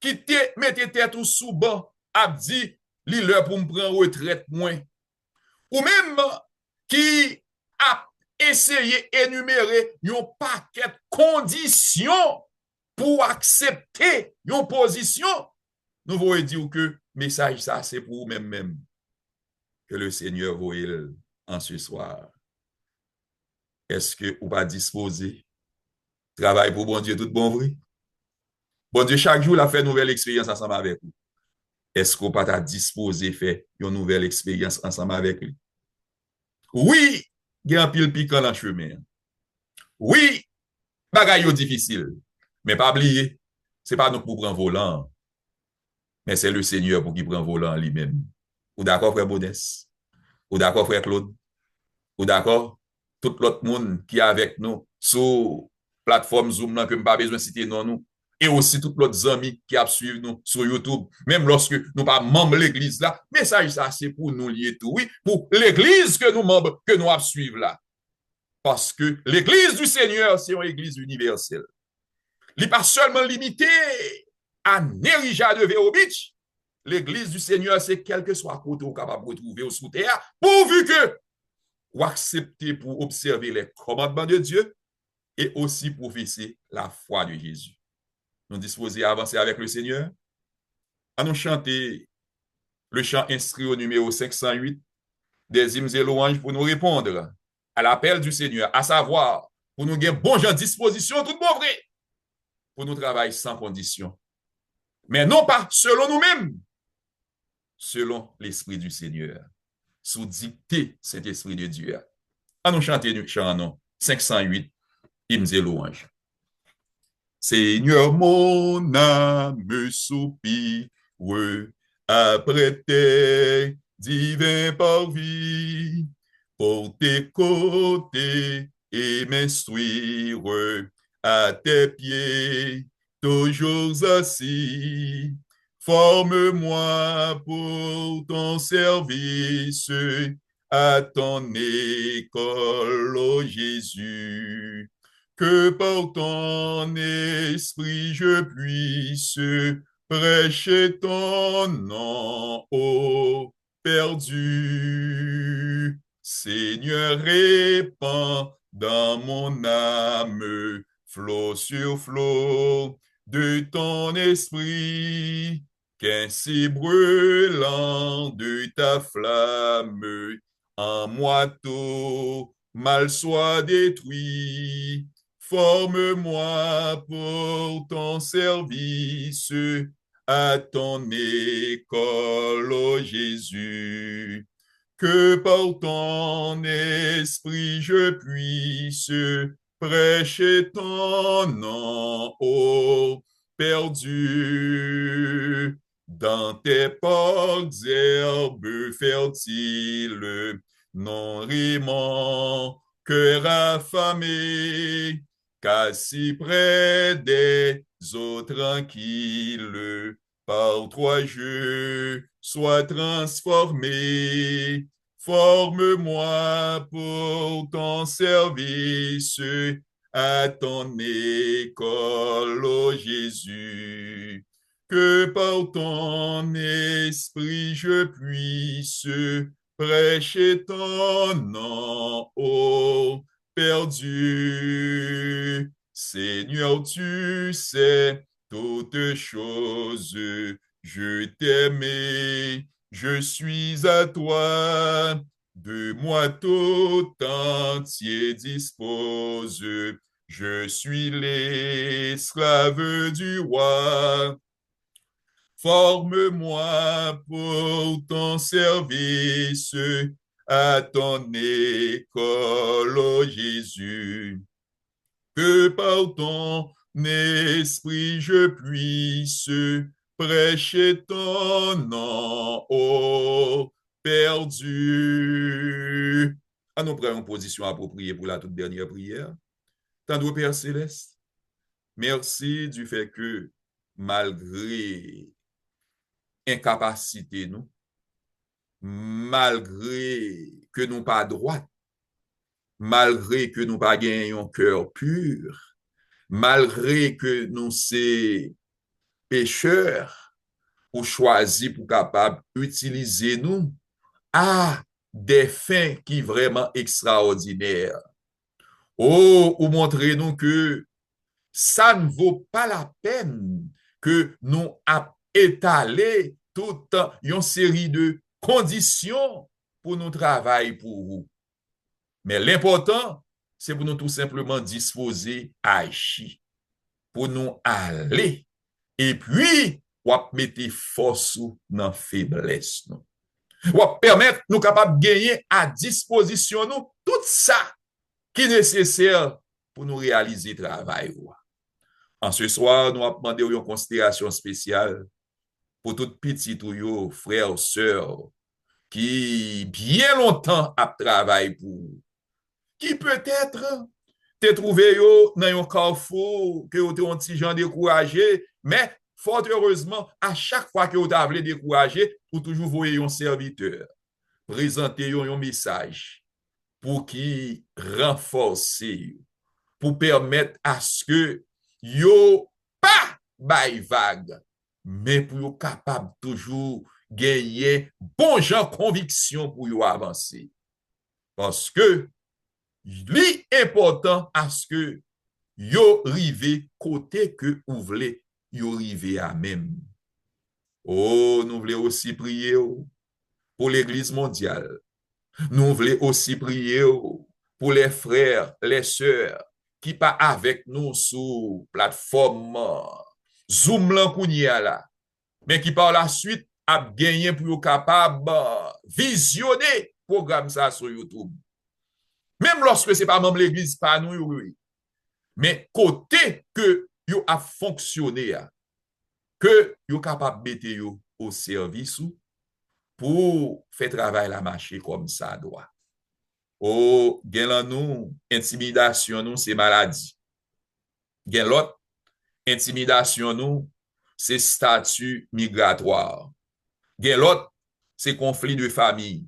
Speaker 6: qui te mette tête au sous banc, a dit, li l'heure pour me prendre retraite moins. Ou même, qui a essayé d'énumérer un paquet de conditions pour accepter une position, nous voulons dire que message ça, c'est pour même que le Seigneur voit en ce soir. Est-ce que vous pas disposé? Travail pour bon Dieu, tout bon vrai? Bon Dieu, chaque jour, il a fait une nouvelle expérience ensemble avec vous. Est-ce qu'on pas disposé faire une nouvelle expérience ensemble avec lui? Oui, il y a un pile piquant dans le chemin. Oui, bagaille difficile. Mais pas oublier, c'est pas nous pour prendre volant, mais c'est le Seigneur pour qui prend volant lui-même. Ou d'accord, frère Bodès? Ou d'accord, frère Claude? Ou d'accord? Tout l'autre monde qui est avec nous sur plateforme Zoom, là, que je pas besoin de citer non nous. Et aussi tous l'autre amis qui a suivi nous sur YouTube, même lorsque nous pas membres de l'église là. Message ça, c'est pour nous lier tout, oui, pour l'église que nous membres, que nous suivre là. Parce que l'église du Seigneur, c'est une église universelle. Il n'est pas seulement limité à Nerija de Vero Beach. L'église du Seigneur, c'est quel que soit côté ou capable de retrouver sous terre, pourvu que ou accepter pour observer les commandements de Dieu et aussi professer la foi de Jésus. Nous disposons à avancer avec le Seigneur. À nous chanter le chant inscrit au numéro 508 des hymnes et louanges pour nous répondre à l'appel du Seigneur, à savoir pour nous gagner bon gens disposition, tout bon vrai, pour nous travailler sans condition. Mais non pas selon nous-mêmes, selon l'Esprit du Seigneur, sous dictée Saint-Esprit de Dieu. À nous chanter le chant 508 hymnes et louanges. Seigneur, mon âme soupire après tes divins parvis, pour t'écouter et m'instruire à tes pieds, toujours assis. Forme-moi pour ton service à ton école, ô Jésus. Que par ton esprit je puisse prêcher ton nom ô perdu. Seigneur, répand dans mon âme flot sur flot de ton esprit, qu'ainsi brûlant de ta flamme, en moi tout mal soit détruit. Forme-moi pour ton service à ton école, ô Jésus. Que par ton esprit je puisse prêcher ton nom ô perdu. Dans tes parcs herbes fertiles, non rimant, cœur affamé, qu'assis près des eaux tranquilles, par toi je sois transformé. Forme-moi pour ton service à ton école, ô Jésus. Que par ton esprit je puisse prêcher ton nom ô perdu. Seigneur, tu sais toutes choses, je t'aimais, je suis à toi, de moi tout entier dispose, je suis l'esclave du roi. Forme-moi pour ton service à ton école, ô Jésus. Que par ton esprit je puisse prêcher ton nom ô perdu. À nous prendre une position appropriée pour la toute dernière prière. Tendre Père Céleste, merci du fait que malgré incapacité nous, malgré que nous pas droit, malgré que nous pas gagnons cœur pur, malgré que nous c'est pécheurs, ou choisi pour capable utiliser nous à des fins qui vraiment extraordinaires. Oh, ou montrer-nous que ça ne vaut pas la peine que nous étaler toute une série de conditions pour nous travailler pour vous. Mais l'important, c'est pour nous tout simplement disposer à agir, pour nous aller. Et puis, on va mettre force dans la faiblesse. On va permettre nous capables de gagner à disposition nous tout ça qui est nécessaire pour nous réaliser le travail. En ce soir, nous avons demandé une considération spéciale pour toutes petites ou frères, sœurs, qui bien longtemps a travaillé pour, qui peut-être te trouvé dans un carrefour, que vous un petit gens découragé, mais fort heureusement, à chaque fois que vous avez découragé, vous toujours voyez un serviteur, présenter un message pour qui renforcer, pour permettre à ce que yo pas bay vague, mais pour yo capable toujours gagner bon genre conviction pour yo avancer. Parce que li important à ce que yo rive côté que ou vle yo rive à même. Oh, nous voulons aussi prier pour l'Église mondiale. Nous voulons aussi prier pour les frères, les sœurs qui pas avec nous sur plateforme Zoom là, mais qui par la suite a gagné pour être capable visionner programme ça sur YouTube. Même lorsque c'est pas membre de l'église pas nous oui. Mais côté que yo a fonctionné que yo capable mettre yo au service pour faire travail la marché comme ça doit. Oh, gen lan nou, intimidation nou, c'est maladie. Gen l'autre, intimidation nou, c'est statut migratoire. Gen l'autre, c'est conflit de famille.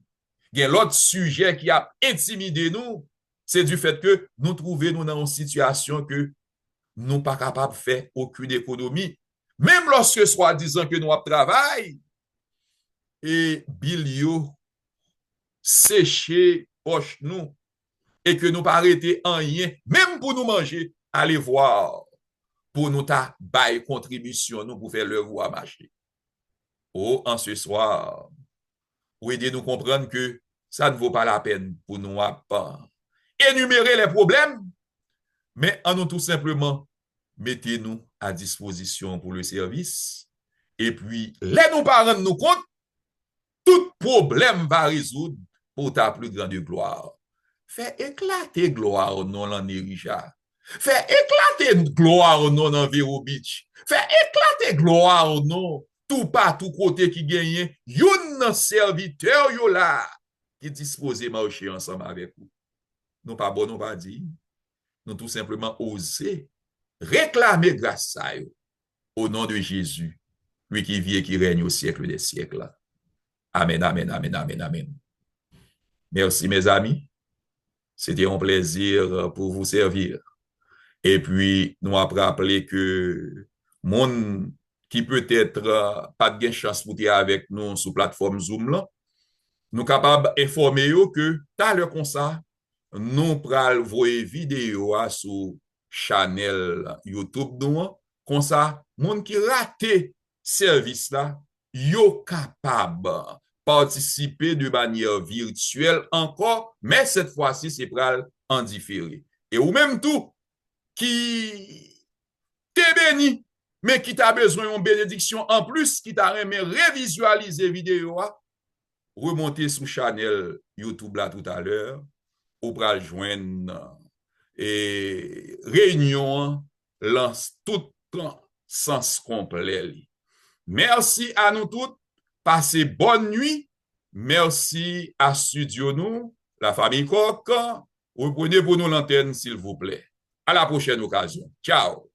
Speaker 6: Gen l'autre sujet qui a intimidé nous, c'est du fait que nous trouvons nous dans une situation que nous pas capables de faire aucune économie. Même lorsque soi-disant que nous avons travail, et bilio séché poche nous, et que nous pas arrêter en rien, même pour nous manger, aller voir, pour nous ta bail contribution, nous pour faire l'œuvre à marcher. Oh, en ce soir, pour aider nous comprendre que ça ne vaut pas la peine pour nous pas énumérer les problèmes, mais en nous tout simplement, mettez-nous à disposition pour le service, et puis, les nous pas rendre nous compte, tout problème va résoudre pour ta plus grande gloire. Fais éclater gloire au nom l'en Richard. Fais éclater gloire au nom dans Vero Beach. Fais éclater gloire au nom tout partout côté qui gagne. Yon serviteur yo là qui disposé marcher ensemble avec vous. Nous pas bon, nous pas dit. Nous tout simplement oser réclamer grâce à eux au nom de Jésus, lui qui vit et qui règne au siècle des siècles. Amen, amen, amen, amen, amen. Merci mes amis. C'était un plaisir pour vous servir. Et puis, nous avons rappelé que monde qui peut-être pas de chance pour être avec nous sur plateforme Zoom là, nous capables d'informer que dans le comme ça, nous pral voir vidéo sur channel YouTube nous comme ça, monde qui raté service là, yo capable participer de manière virtuelle encore, mais cette fois-ci, c'est pral en différé. Et ou même tout, qui t'est béni, mais qui t'a besoin d'une bénédiction en plus, qui t'a aimé révisualiser vidéo, remonter sur channel YouTube là tout à l'heure, ou pral joindre et réunion lance tout sens complet. Merci à nous toutes. Passez bonne nuit. Merci à Studio nous, la famille Coq. Reprenez pour nous l'antenne, s'il vous plaît. À la prochaine occasion. Ciao.